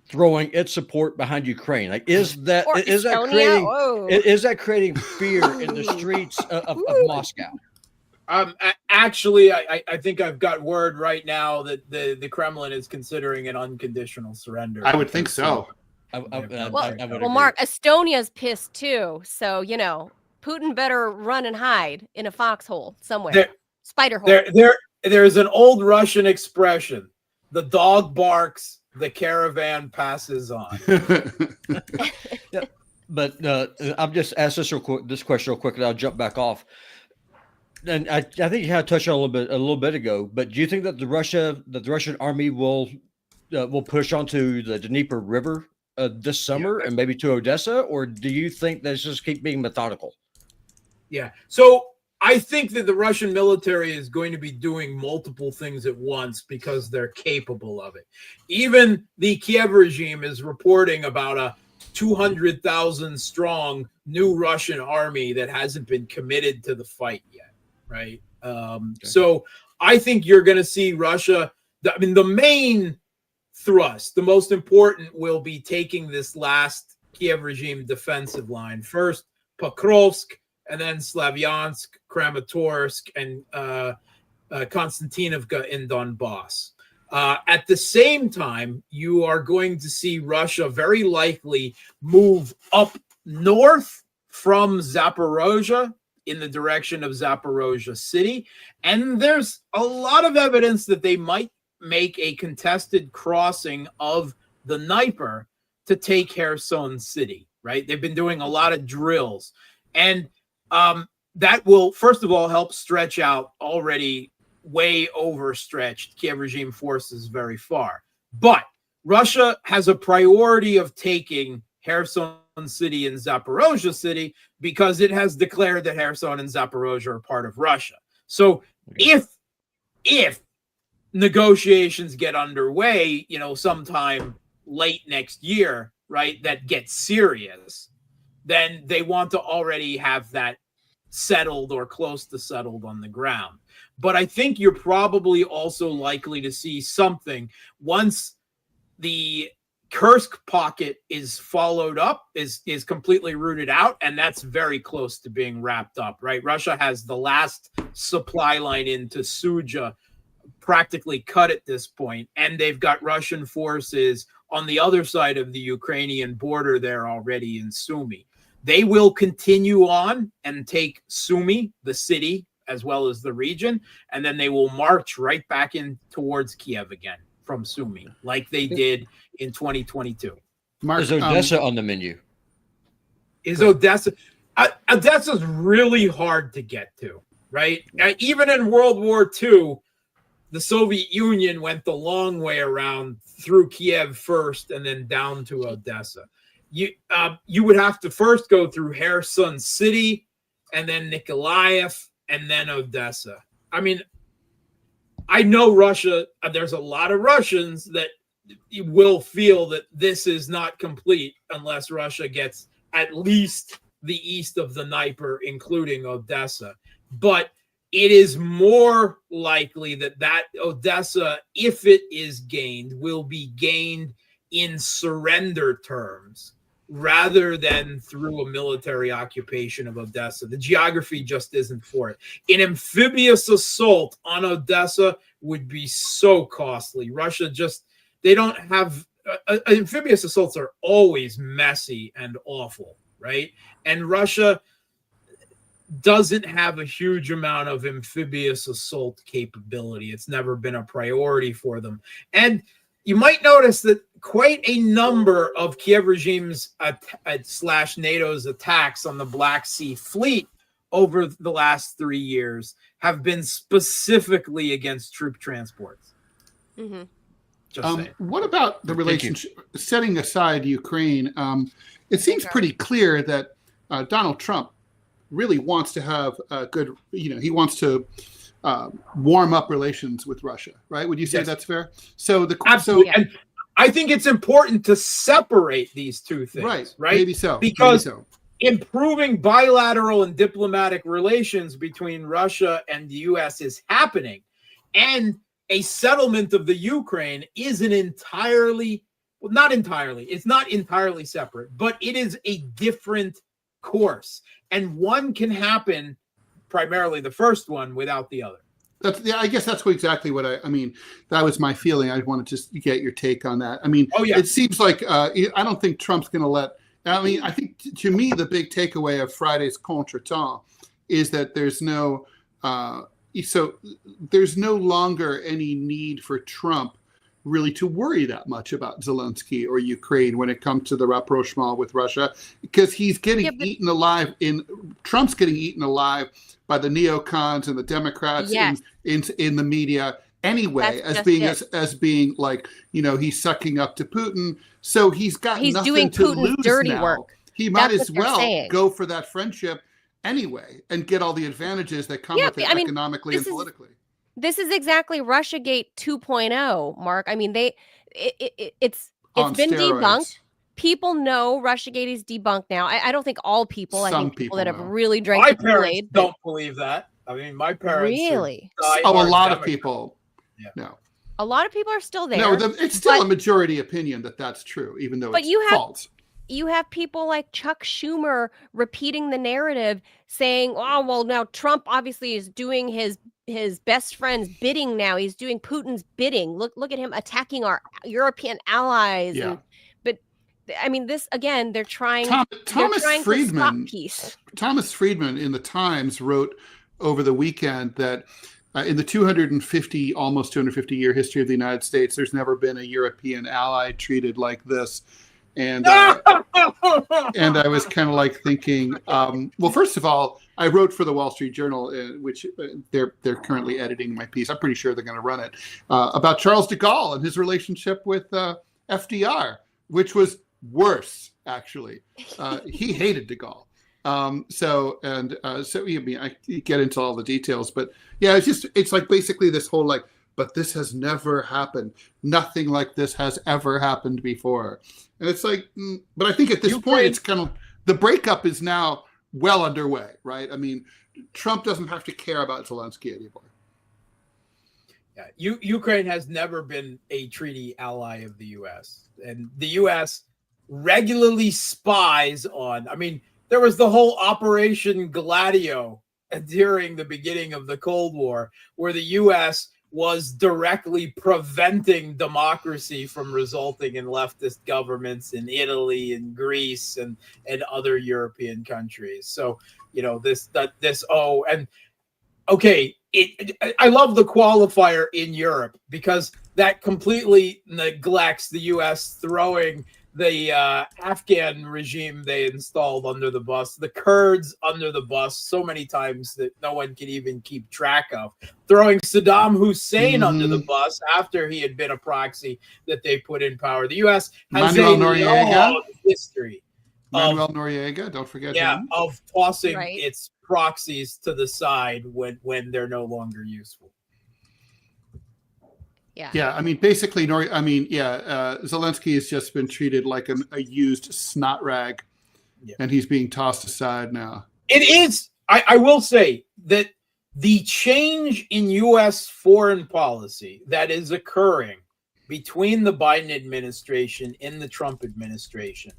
throwing its support behind Ukraine? Like, is that creating fear in the streets of Moscow? Actually, I think I've got word right now that the Kremlin is considering an unconditional surrender. I would think so. Well, Mark, Estonia's pissed too. So, Putin better run and hide in a foxhole somewhere. Spider hole. There's an old Russian expression: the dog barks, the caravan passes on. But I'll just ask this question real quick, and I'll jump back off. And I think you had touched on a little bit ago. But do you think that the Russian army will push onto the Dnieper River this summer and maybe to Odessa, or do you think they just keep being methodical? Yeah. So I think that the Russian military is going to be doing multiple things at once because they're capable of it. Even the Kiev regime is reporting about a 200,000 strong new Russian army that hasn't been committed to the fight yet. Right. So I think you're going to see Russia. The main thrust, the most important, will be taking this last Kiev regime defensive line. First, Pokrovsk, and then Slavyansk, Kramatorsk, and Konstantinovka in Donbass. At the same time, you are going to see Russia very likely move up north from Zaporozhye in the direction of Zaporozhye city. And there's a lot of evidence that they might make a contested crossing of the Dnieper to take Kherson city, right? They've been doing a lot of drills. And that will, first of all, help stretch out already way overstretched Kiev regime forces very far. But Russia has a priority of taking Kherson city and Zaporozhye city because it has declared that Kherson and Zaporozhye are part of Russia. So if negotiations get underway, sometime late next year, right, that gets serious, then they want to already have that settled or close to settled on the ground. But I think you're probably also likely to see something once the Kursk pocket is followed up, is completely rooted out, and that's very close to being wrapped up, right? Russia has the last supply line into Suja practically cut at this point, and they've got Russian forces on the other side of the Ukrainian border there already in Sumy. They will continue on and take Sumy, the city, as well as the region, and then they will march right back in towards Kiev again from Sumy, like they did in 2022. Mark, Is Odessa on the menu? Is Odessa? Odessa's really hard to get to, right? Even in World War II, the Soviet Union went the long way around through Kiev first and then down to Odessa. You would have to first go through Kherson City and then Nikolaev and then Odessa. I mean, I know Russia, there's a lot of Russians that will feel that this is not complete unless Russia gets at least the east of the Dnieper, including Odessa. But it is more likely that Odessa, if it is gained, will be gained in surrender terms rather than through a military occupation of Odessa. The geography just isn't for it. An amphibious assault on Odessa would be so costly. Russia just, they don't have, amphibious assaults are always messy and awful, right? And Russia doesn't have a huge amount of amphibious assault capability. It's never been a priority for them. And you might notice that quite a number of Kiev regime's / NATO's attacks on the Black Sea Fleet over the last 3 years have been specifically against troop transports. Mm-hmm. Just saying. What about the relationship, setting aside Ukraine? It seems pretty clear that Donald Trump really wants to have a good, he wants to warm up relations with Russia, right? Would you say that's fair? So Absolutely. And I think it's important to separate these two things, right? Maybe so. Because improving bilateral and diplomatic relations between Russia and the U.S. is happening, and a settlement of the Ukraine is it's not entirely separate, but it is a different course, and one can happen, primarily the first one, without the other. I guess that's exactly what I mean. That was my feeling. I wanted to get your take on that. I mean, It seems like I don't think Trump's going to let. I mean, I think to me the big takeaway of Friday's contretemps is that there's no longer any need for Trump really to worry that much about Zelensky or Ukraine when it comes to the rapprochement with Russia, because he's getting eaten alive. Trump's getting eaten alive by the neocons and the Democrats in the media anyway, as being like, he's sucking up to Putin. So he's got nothing doing to Putin's lose dirty now. work. He might as well go for that friendship anyway and get all the advantages that come with it economically and politically. This is exactly Russiagate 2.0, Mark. I mean, it's been debunked. People know Russiagate is debunked now. I don't think all people. I think people that have really drank the Kool-Aid. My parents don't believe that. I mean, my parents really. A lot of people. No. A lot of people are still there. No, it's still a majority opinion that's true, even though it's false. You have people like Chuck Schumer repeating the narrative, saying, "Oh, well, now Trump obviously is doing his best friend's bidding now. He's doing Putin's bidding. Look at him attacking our European allies." Yeah. But I mean, this again, they're trying. Thomas Friedman. To stop peace. Thomas Friedman in the Times wrote over the weekend that in the almost 250 year history of the United States, there's never been a European ally treated like this. And and I was kind of like thinking, well, first of all, I wrote for the Wall Street Journal, which they're currently editing my piece. I'm pretty sure they're going to run it about Charles de Gaulle and his relationship with FDR, which was worse actually. He hated de Gaulle. So I get into all the details, but yeah, it's like basically this whole like, but this has never happened. Nothing like this has ever happened before. And it's like, but I think at this point, it's kind of, the breakup is now well underway, right? I mean, Trump doesn't have to care about Zelensky anymore. Yeah, Ukraine has never been a treaty ally of the U.S. And the U.S. regularly spies on, I mean, there was the whole Operation Gladio during the beginning of the Cold War, where the U.S. was directly preventing democracy from resulting in leftist governments in Italy and Greece and other European countries. So, and okay, I love the qualifier in Europe because that completely neglects the U.S. throwing the Afghan regime they installed under the bus, the Kurds under the bus so many times that no one can even keep track of, throwing Saddam Hussein under the bus after he had been a proxy that they put in power. The U.S. has Manuel a Noriega. long history. Manuel Noriega, don't forget him. Of tossing Right. its proxies to the side when they're no longer useful. Yeah, I mean, basically, Zelensky has just been treated like a used snot rag, and he's being tossed aside now. It is. I will say that the change in U.S. foreign policy that is occurring between the Biden administration and the Trump administration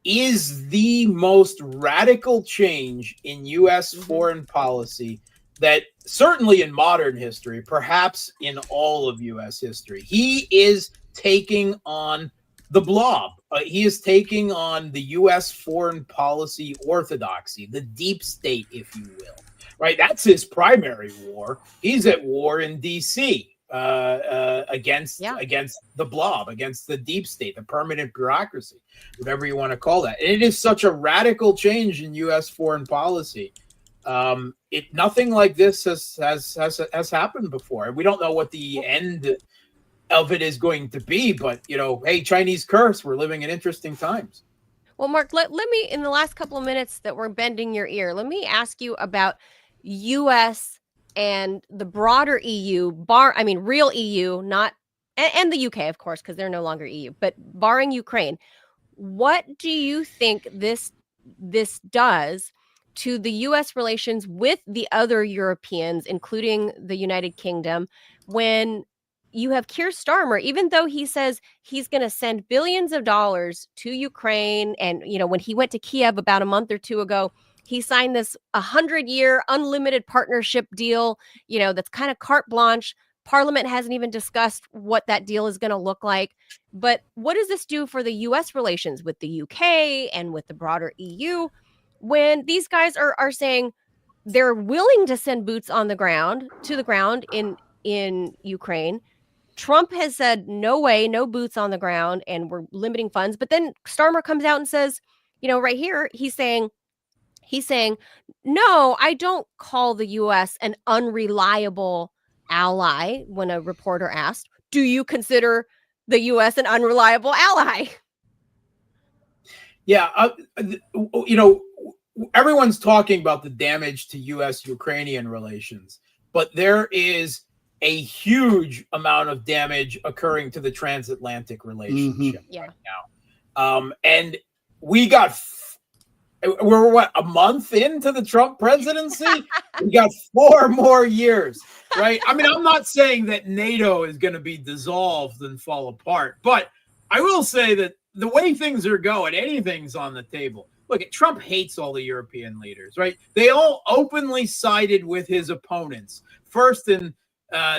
is the most radical change in U.S. foreign policy that certainly in modern history, perhaps in all of U.S. history. He is taking on the blob. He is taking on the U.S. foreign policy orthodoxy, the deep state, if you will. Right? That's his primary war. He's at war in D.C. Against the blob, against the deep state, the permanent bureaucracy, whatever you want to call that. And it is such a radical change in U.S. foreign policy. Nothing like this has happened before. We don't know what the end of it is going to be, but hey, Chinese curse, we're living in interesting times. Well, Mark, let me, in the last couple of minutes that we're bending your ear, let me ask you about U.S. and the broader EU, real EU, not, and the UK, of course, because they're no longer EU, but barring Ukraine, what do you think this does to the U.S. relations with the other Europeans, including the United Kingdom, when you have Keir Starmer, even though he says he's going to send billions of dollars to Ukraine, and when he went to Kiev about a month or two ago, he signed this 100-year unlimited partnership deal, that's kind of carte blanche. Parliament hasn't even discussed what that deal is going to look like. But what does this do for the U.S. relations with the UK and with the broader EU when these guys are saying they're willing to send boots on the ground in Ukraine? Trump has said, no way, no boots on the ground, and we're limiting funds. But then Starmer comes out and says, right here, he's saying, no, I don't call the U.S. an unreliable ally. When a reporter asked, do you consider the U.S. an unreliable ally? Yeah, everyone's talking about the damage to U.S.-Ukrainian relations, but there is a huge amount of damage occurring to the transatlantic relationship right now. And we're a month into the Trump presidency? We got 4 more years, right? I mean, I'm not saying that NATO is going to be dissolved and fall apart, but I will say that the way things are going, anything's on the table. Look, Trump hates all the European leaders, right? They all openly sided with his opponents. First in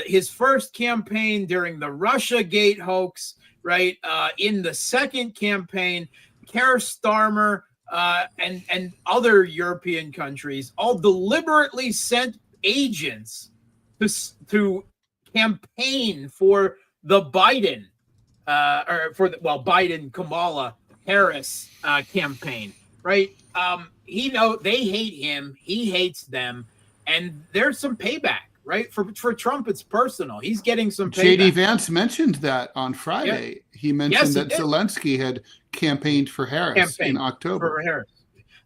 his first campaign during the Russiagate hoax, right? In the second campaign, Keir Starmer and other European countries all deliberately sent agents to campaign for the Biden Biden-Kamala Harris campaign, right? They hate him, he hates them, and there's some payback, right? For Trump, it's personal. He's getting some payback. JD Vance mentioned that on Friday. Yeah. He mentioned that Zelensky had campaigned for Harris in October. For Harris.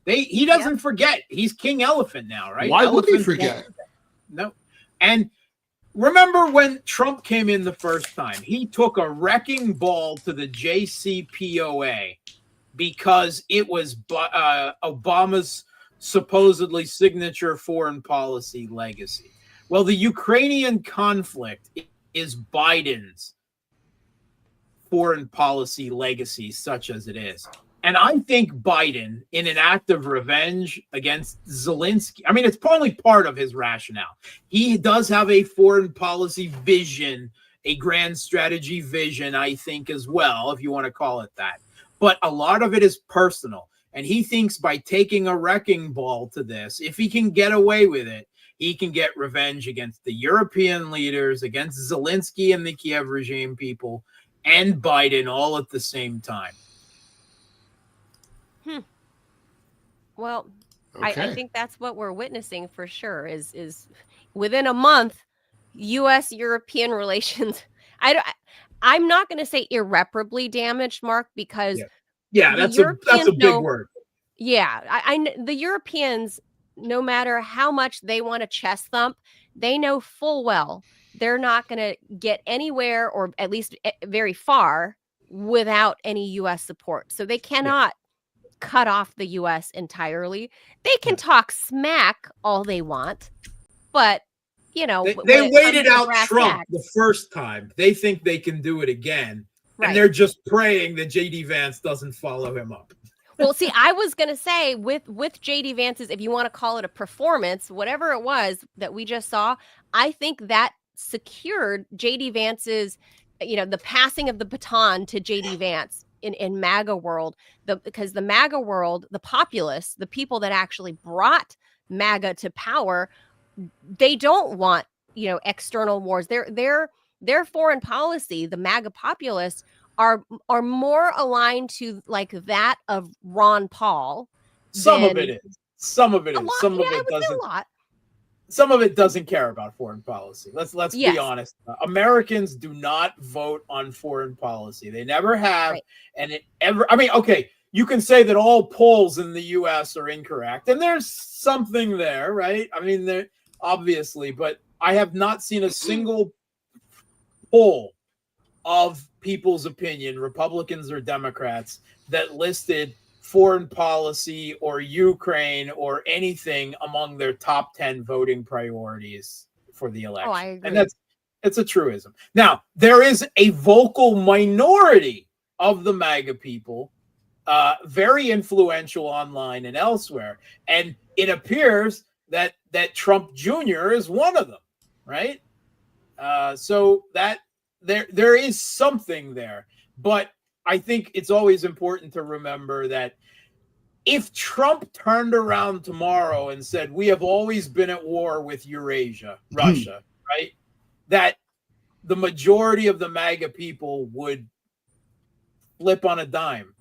He doesn't forget. He's King Elephant now, right? Why would he forget? No. And remember when Trump came in the first time, he took a wrecking ball to the JCPOA because it was Obama's supposedly signature foreign policy legacy. Well, the Ukrainian conflict is Biden's foreign policy legacy, such as it is. And I think Biden, in an act of revenge against Zelensky, I mean, it's probably part of his rationale. He does have a foreign policy vision, a grand strategy vision, I think, as well, if you want to call it that. But a lot of it is personal. And he thinks by taking a wrecking ball to this, if he can get away with it, he can get revenge against the European leaders, against Zelensky and the Kiev regime people, and Biden all at the same time. Well, Okay. I think that's what we're witnessing for sure. Is within a month, U.S.-European relations. I'm not going to say irreparably damaged, Mark, because Yeah, the that's a Europeans big know- word. Yeah, the Europeans, no matter how much they want to chest thump, they know full well they're not going to get anywhere, or at least very far, without any U.S. support. So they cannot cut off the U.S. entirely. They can talk smack all they want, but you know, they waited out Trump the first time. They think they can do it again, and they're just praying that J.D. Vance doesn't follow him up. Well, see, I was going to say with J.D. Vance's, if you want to call it a performance, whatever it was that we just saw, I think that secured J.D. Vance's, the passing of the baton to J.D. Vance in MAGA world, because the MAGA world, the populace, the people that actually brought MAGA to power, they don't want, external wars. Their foreign policy, the MAGA populists, are more aligned to like that of Ron Paul. Some of it is. Some of it is. Some of it doesn't. A lot. Some of it doesn't care about foreign policy. Let's be honest. Americans do not vote on foreign policy. They never have, and okay, you can say that all polls in the U.S. are incorrect, and there's something there, right? I mean, there obviously, but I have not seen a single poll of people's opinion, Republicans or Democrats, that listed foreign policy or Ukraine or anything among their top 10 voting priorities for the election. Oh, I agree. And it's a truism. Now, there is a vocal minority of the MAGA people, very influential online and elsewhere. And it appears that Trump Jr. is one of them, right? So that there is something there. But I think it's always important to remember that if Trump turned around tomorrow and said, we have always been at war with Eurasia, Russia, right? That the majority of the MAGA people would flip on a dime.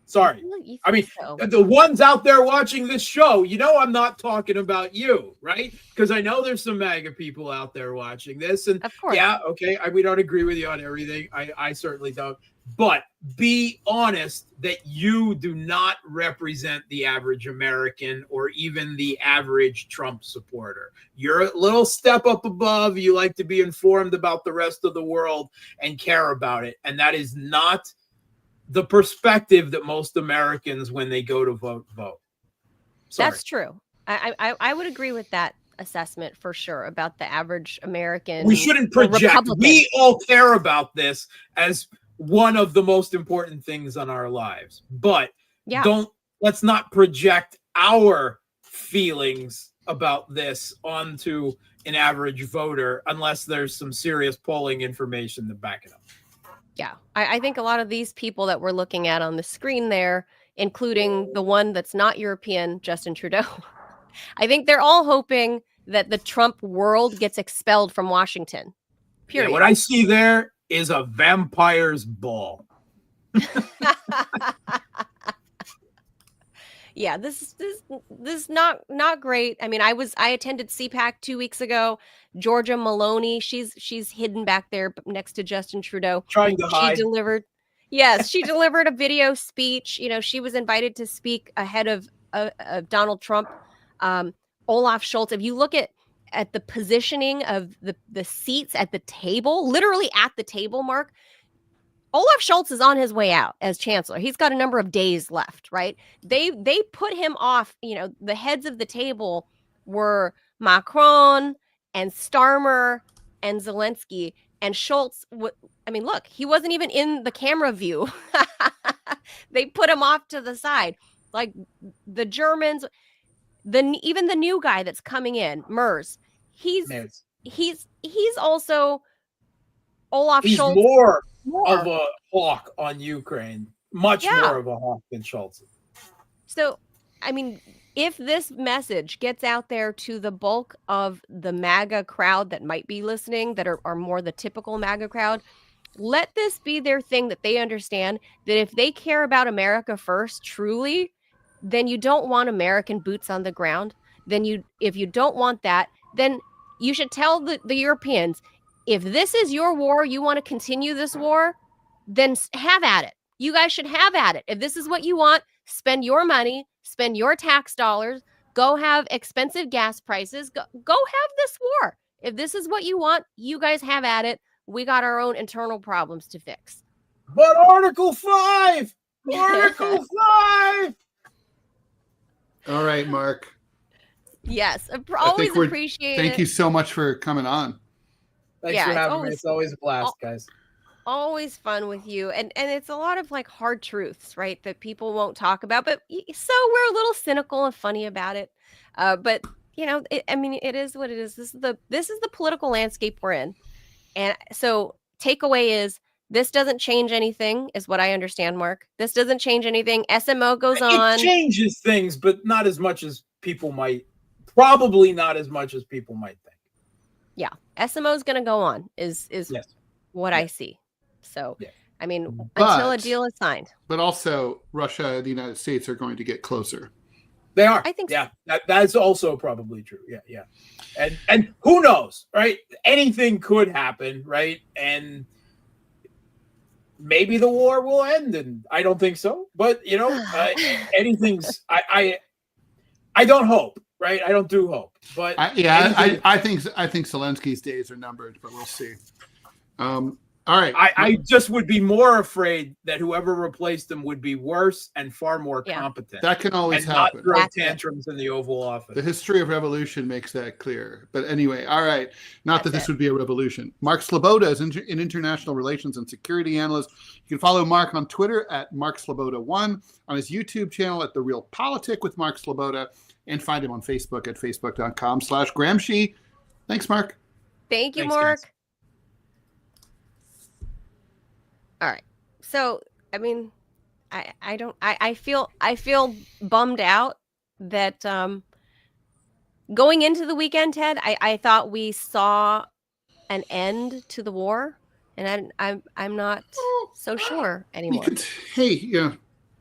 Sorry. I mean, the ones out there watching this show, I'm not talking about you, right? Because I know there's some MAGA people out there watching this. And of course. Yeah, okay, we don't agree with you on everything. I certainly don't. But be honest that you do not represent the average American or even the average Trump supporter. You're a little step up above. You like to be informed about the rest of the world and care about it. And that is not the perspective that most Americans, when they go to vote. Sorry. That's true. I would agree with that assessment for sure about the average American. We shouldn't project. We all care about this as one of the most important things on our lives, but let's not project our feelings about this onto an average voter unless there's some serious polling information to back it up. Yeah, I think a lot of these people that we're looking at on the screen there, including the one that's not European, Justin Trudeau, I think they're all hoping that the Trump world gets expelled from Washington. Period. Yeah, what I see there is a vampire's ball. Yeah, this is not great. I mean, I attended CPAC 2 weeks ago. Georgia Maloney, she's hidden back there next to Justin Trudeau. Trying to hide. She delivered a video speech. She was invited to speak ahead of Donald Trump. Olaf Scholz, if you look at the positioning of the seats at the table, literally at the table, Mark, Olaf Scholz is on his way out as chancellor. He's got a number of days left, right? They put him off. The heads of the table were Macron and Starmer and Zelensky, and Scholz. Look, he wasn't even in the camera view. They put him off to the side. Like the Germans, even the new guy that's coming in, Merz, he's also Olaf Scholz. More of a hawk on Ukraine, much more of a hawk than Scholz. So, if this message gets out there to the bulk of the MAGA crowd that might be listening, that are more the typical MAGA crowd, let this be their thing, that they understand that if they care about America first, truly, then you don't want American boots on the ground. If you don't want that, then you should tell the Europeans, if this is your war, you want to continue this war, then have at it. You guys should have at it. If this is what you want, spend your money, spend your tax dollars, go have expensive gas prices, go have this war. If this is what you want, you guys have at it. We got our own internal problems to fix. But Article 5! Article 5! All right, Mark. Yes, always appreciate it. Thank you so much for coming on. Thanks for having me. It's always a blast, guys. Always fun with you. And it's a lot of like hard truths, right, that people won't talk about. But so we're a little cynical and funny about it. But, you know, it is what it is. This is the political landscape we're in. And so takeaway is, this doesn't change anything, is what I understand, Mark. This doesn't change anything. SMO goes on. It changes things, but not as much as people might. Probably not as much as people might think. Yeah, SMO is going to go on. Is yes. what I see. So, yeah. I mean, until a deal is signed. But also, Russia and the United States are going to get closer. They are. I think so. Yeah, that's also probably true. Yeah. And who knows, right? Anything could happen, right? And maybe the war will end, and I don't think so. But, you know, anything's – I don't hope, right? I don't do hope. But I think Zelensky's days are numbered, but we'll see. All right. I just would be more afraid that whoever replaced him would be worse and far more competent. That can always and happen. Not throw tantrums in the Oval Office. The history of revolution makes that clear. But anyway, all right. Not that this would be a revolution. Mark Sleboda is an international relations and security analyst. You can follow Mark on Twitter at Mark Sleboda1, on his YouTube channel at The Real Politic with Mark Sleboda, and find him on Facebook at facebook.com/Gramsci. Thanks, Mark. Thank you, Thanks, Mark. guys. All right. So, I mean, I feel bummed out that going into the weekend, Ted, I thought we saw an end to the war, and I'm not so sure anymore.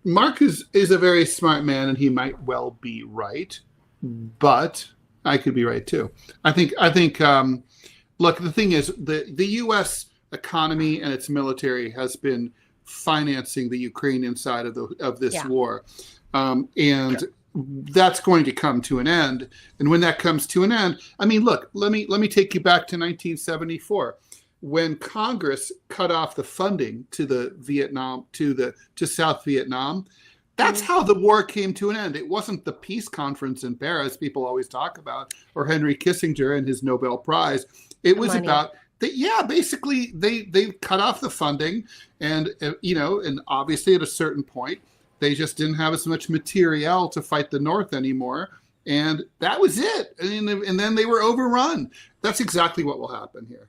Mark is a very smart man, and he might well be right, but I could be right too. I think look, the thing is, the U.S. economy and its military has been financing the Ukrainian side of this war, and that's going to come to an end. And when that comes to an end, I mean, look, let me take you back to 1974, when Congress cut off the funding to South Vietnam. That's how the war came to an end. It wasn't the peace conference in Paris people always talk about, or Henry Kissinger and his Nobel Prize. It was about basically they cut off the funding, and and obviously at a certain point they just didn't have as much materiel to fight the North anymore, and that was it. And then they were overrun. That's exactly what will happen here.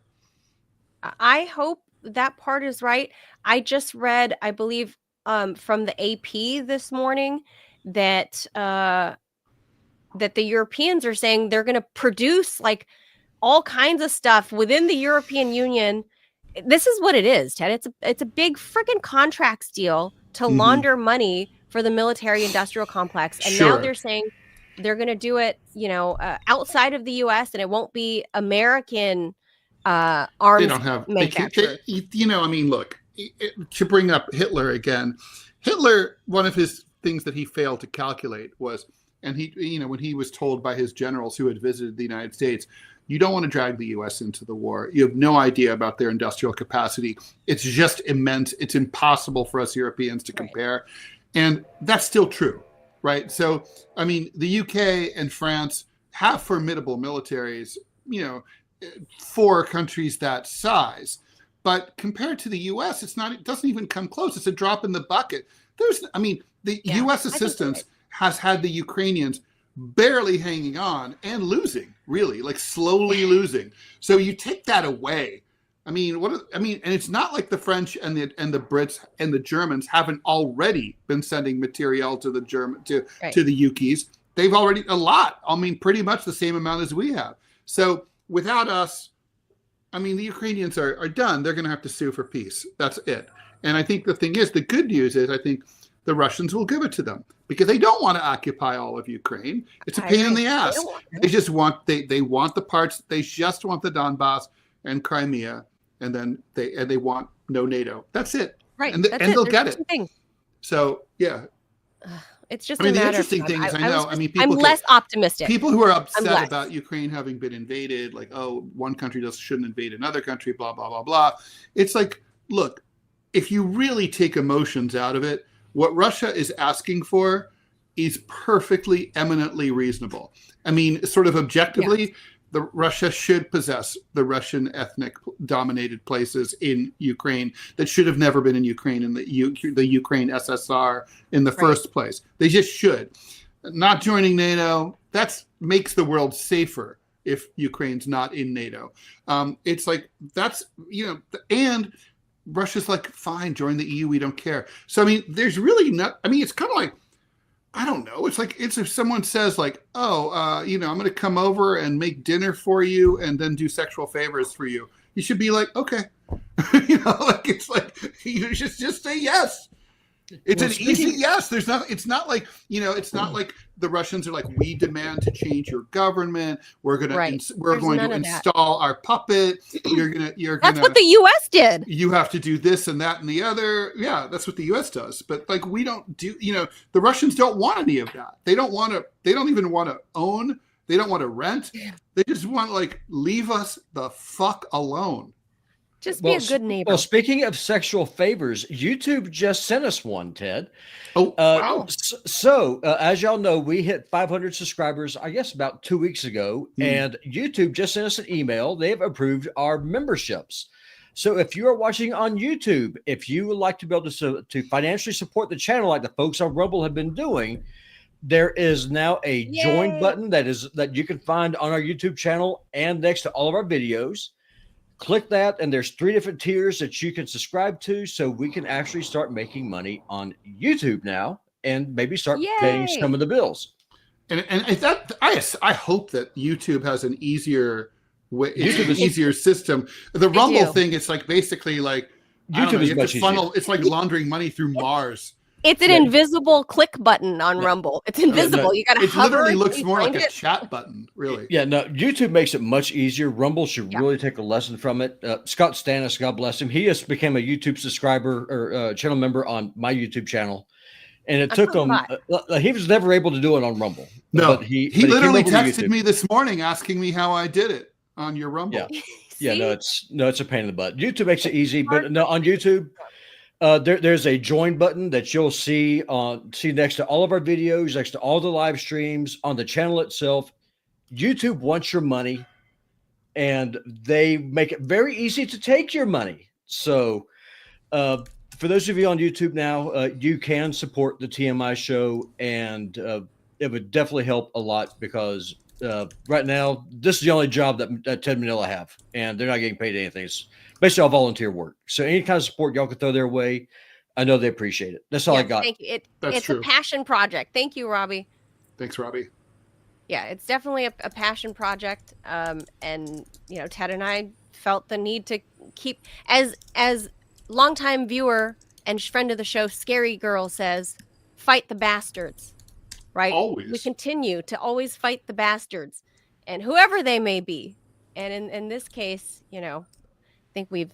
I hope that part is right. I just read, I believe, from the AP this morning that the Europeans are saying they're going to produce like all kinds of stuff within the European Union. This is what it is, Ted. It's a big freaking contracts deal to launder money for the military-industrial complex, and now they're saying they're going to do it, outside of the U.S. and it won't be American arms. They don't have manufacturers. Look, to bring up Hitler again, one of his things that he failed to calculate was, and when he was told by his generals who had visited the United States, you don't want to drag the U.S. into the war. You have no idea about their industrial capacity. It's just immense. It's impossible for us Europeans to compare. And that's still true, right? So, I mean, the UK and France have formidable militaries, for countries that size. But compared to the U.S., it doesn't even come close. It's a drop in the bucket. The U.S. assistance has had the Ukrainians barely hanging on and losing, really, like slowly losing. So you take that away. And it's not like the French and the Brits and the Germans haven't already been sending material to the to the Ukis. they've already a lot. I mean, pretty much the same amount as we have. So without us, I mean, the Ukrainians are done. They're going to have to sue for peace. That's it. And I think the thing is, the good news is, I think the Russians will give it to them because they don't want to occupy all of Ukraine. It's a pain in the ass. They just want they want the parts. They just want the Donbass and Crimea, and then they want no NATO. That's it. Right. And they'll get it. Things. So yeah. It's just. I mean, a the matter interesting of thing is, I'm less optimistic. People who are upset about Ukraine having been invaded, like, oh, one country shouldn't invade another country, blah blah blah blah. It's like, look, if you really take emotions out of it, what Russia is asking for is perfectly, eminently reasonable. I mean, sort of objectively, Russia should possess the Russian ethnic-dominated places in Ukraine that should have never been in Ukraine, in the Ukraine SSR in the first place. They just should. Not joining NATO, that makes the world safer if Ukraine's not in NATO. It's like, that's, and Russia's like, fine, join the EU, we don't care. So, I mean, there's really not, I mean, it's kind of like, I don't know. It's like, it's if someone says like, oh, I'm going to come over and make dinner for you and then do sexual favors for you. You should be like, okay. Like, it's like, you should just say yes. It's an easy yes. There's not, it's not like, it's not like the Russians are like, we demand to change your government. We're going to install our puppet. That's what the U.S. did. You have to do this and that and the other. Yeah, that's what the U.S. does. But like, we don't do, the Russians don't want any of that. They don't even want to own. They don't want to rent. They just want like, leave us the fuck alone. Just be a good neighbor. Well, speaking of sexual favors, YouTube just sent us one, Ted. Oh, wow. So, as y'all know, we hit 500 subscribers, I guess, about 2 weeks ago. And YouTube just sent us an email. They've approved our memberships. So if you are watching on YouTube, if you would like to be able to financially support the channel like the folks on Rumble have been doing, there is now a join button that you can find on our YouTube channel and next to all of our videos. Click that, and there's 3 different tiers that you can subscribe to, so we can actually start making money on YouTube now, and maybe start paying some of the bills. And I hope that YouTube has an easier way, easier system. The Rumble thing, it's like basically like YouTube is much easier. It's like laundering money through Mars. It's an invisible click button on Rumble. It's invisible. You got to hover. It literally looks more like a chat button, really. Yeah, no, YouTube makes it much easier. Rumble should really take a lesson from it. Scott Stannis, God bless him, he just became a YouTube subscriber or channel member on my YouTube channel. And it took him, he was never able to do it on Rumble. No, he literally texted me this morning asking me how I did it on your Rumble. Yeah, no, it's a pain in the butt. YouTube makes it easy, but no, on YouTube, there's a join button that you'll see next to all of our videos, next to all the live streams on the channel itself. YouTube wants your money, and they make it very easy to take your money. So for those of you on YouTube now, you can support the TMI show, and it would definitely help a lot because right now, this is the only job that Ted Manila have, and they're not getting paid anything. It's basically all volunteer work. So any kind of support y'all can throw their way, I know they appreciate it. That's all I got. Thank you. It's true. A passion project. Thank you, Robbie. Thanks, Robbie. Yeah, it's definitely a passion project. And Ted and I felt the need to keep, as longtime viewer and friend of the show, Scary Girl says, fight the bastards. Right? Always. We continue to always fight the bastards, and whoever they may be. And in this case, I think we've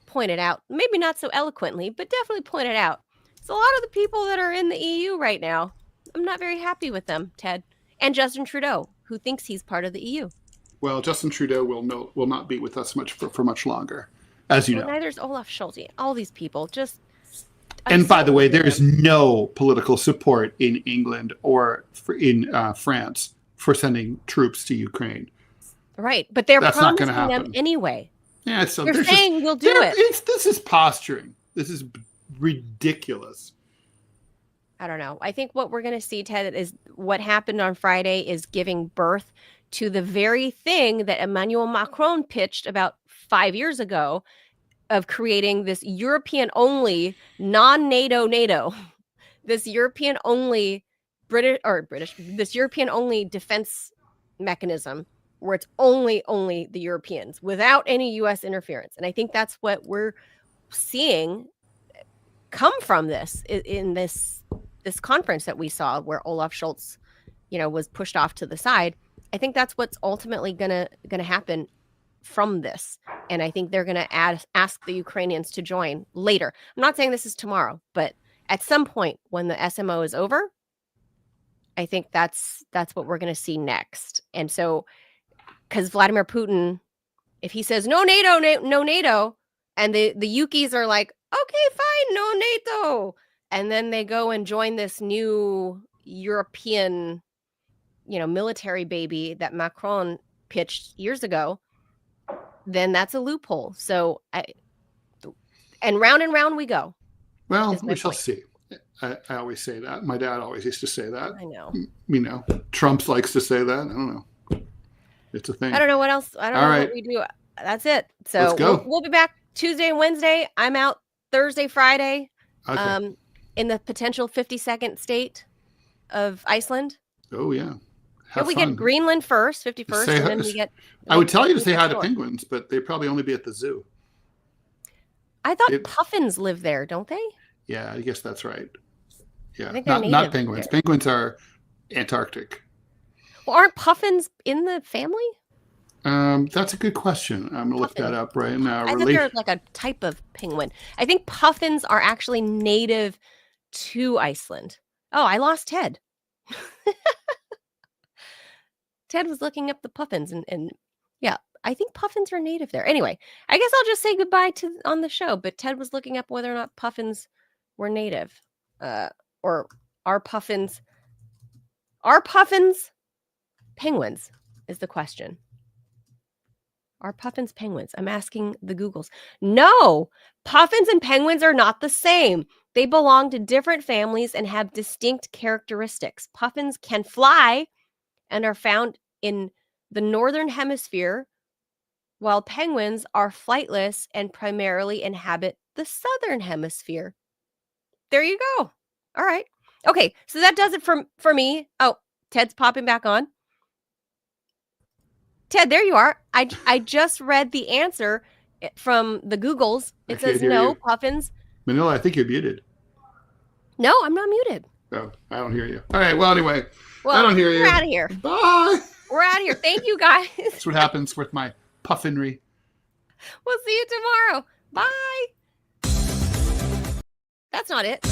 pointed out, maybe not so eloquently, but definitely pointed out, it's a lot of the people that are in the EU right now. I'm not very happy with them, Ted. And Justin Trudeau, who thinks he's part of the EU. Well, Justin Trudeau will not be with us for much longer, as you know. Neither's Olaf Scholz. All these people just... And by the way, there is no political support in England or in France for sending troops to Ukraine. Right, but they're promising them anyway. Yeah, so they're saying we'll do it. This is posturing. This is ridiculous. I don't know. I think what we're going to see, Ted, is what happened on Friday is giving birth to the very thing that Emmanuel Macron pitched about 5 years ago, of creating this European-only, non-NATO, this European-only this European only defense mechanism where it's only the Europeans without any US interference. And I think that's what we're seeing come from this in this conference that we saw where Olaf Scholz, was pushed off to the side. I think that's what's ultimately gonna happen from this. And I think they're gonna ask the Ukrainians to join later. I'm not saying this is tomorrow, but at some point when the SMO is over, I think that's what we're gonna see next. And so, because Vladimir Putin, if he says no NATO, no NATO, and the Yukis are like, okay, fine, no NATO, and then they go and join this new European, military baby that Macron pitched years ago, then that's a loophole. So, and round we go. Well, we shall see. I always say that. My dad always used to say that. I know. Trump likes to say that. I don't know. It's a thing. I don't know what else. I don't know what we do. That's it. So let's go. We'll be back Tuesday and Wednesday. I'm out Thursday, Friday. Okay. In the potential 52nd state of Iceland. Oh yeah. We get Greenland first, 51st, and then we get. I would tell you to say hi to penguins, but they'd probably only be at the zoo. I thought puffins live there, don't they? Yeah, I guess that's right. Yeah, not penguins. There. Penguins are Antarctic. Well, aren't puffins in the family? That's a good question. I'm gonna look that up right now. I think they're like a type of penguin. I think puffins are actually native to Iceland. Oh, I lost Ted. Ted was looking up the puffins, and yeah, I think puffins are native there. Anyway, I guess I'll just say goodbye on the show. But Ted was looking up whether or not puffins were native, or are puffins penguins is the question. Are puffins penguins? I'm asking the Googles. No, puffins and penguins are not the same. They belong to different families and have distinct characteristics. Puffins can fly and are found in the northern hemisphere, while penguins are flightless and primarily inhabit the southern hemisphere. There you go. All right. Okay, so that does it for me. Oh, Ted's popping back on. Ted, there you are. I just read the answer from the Googles. It says no, puffins. Manila, I think you're muted. No, I'm not muted. Oh, I don't hear you. All right. Well, anyway, I don't hear you. We're out of here. Bye. We're out of here. Thank you, guys. That's what happens with my puffinry. We'll see you tomorrow. Bye. That's not it.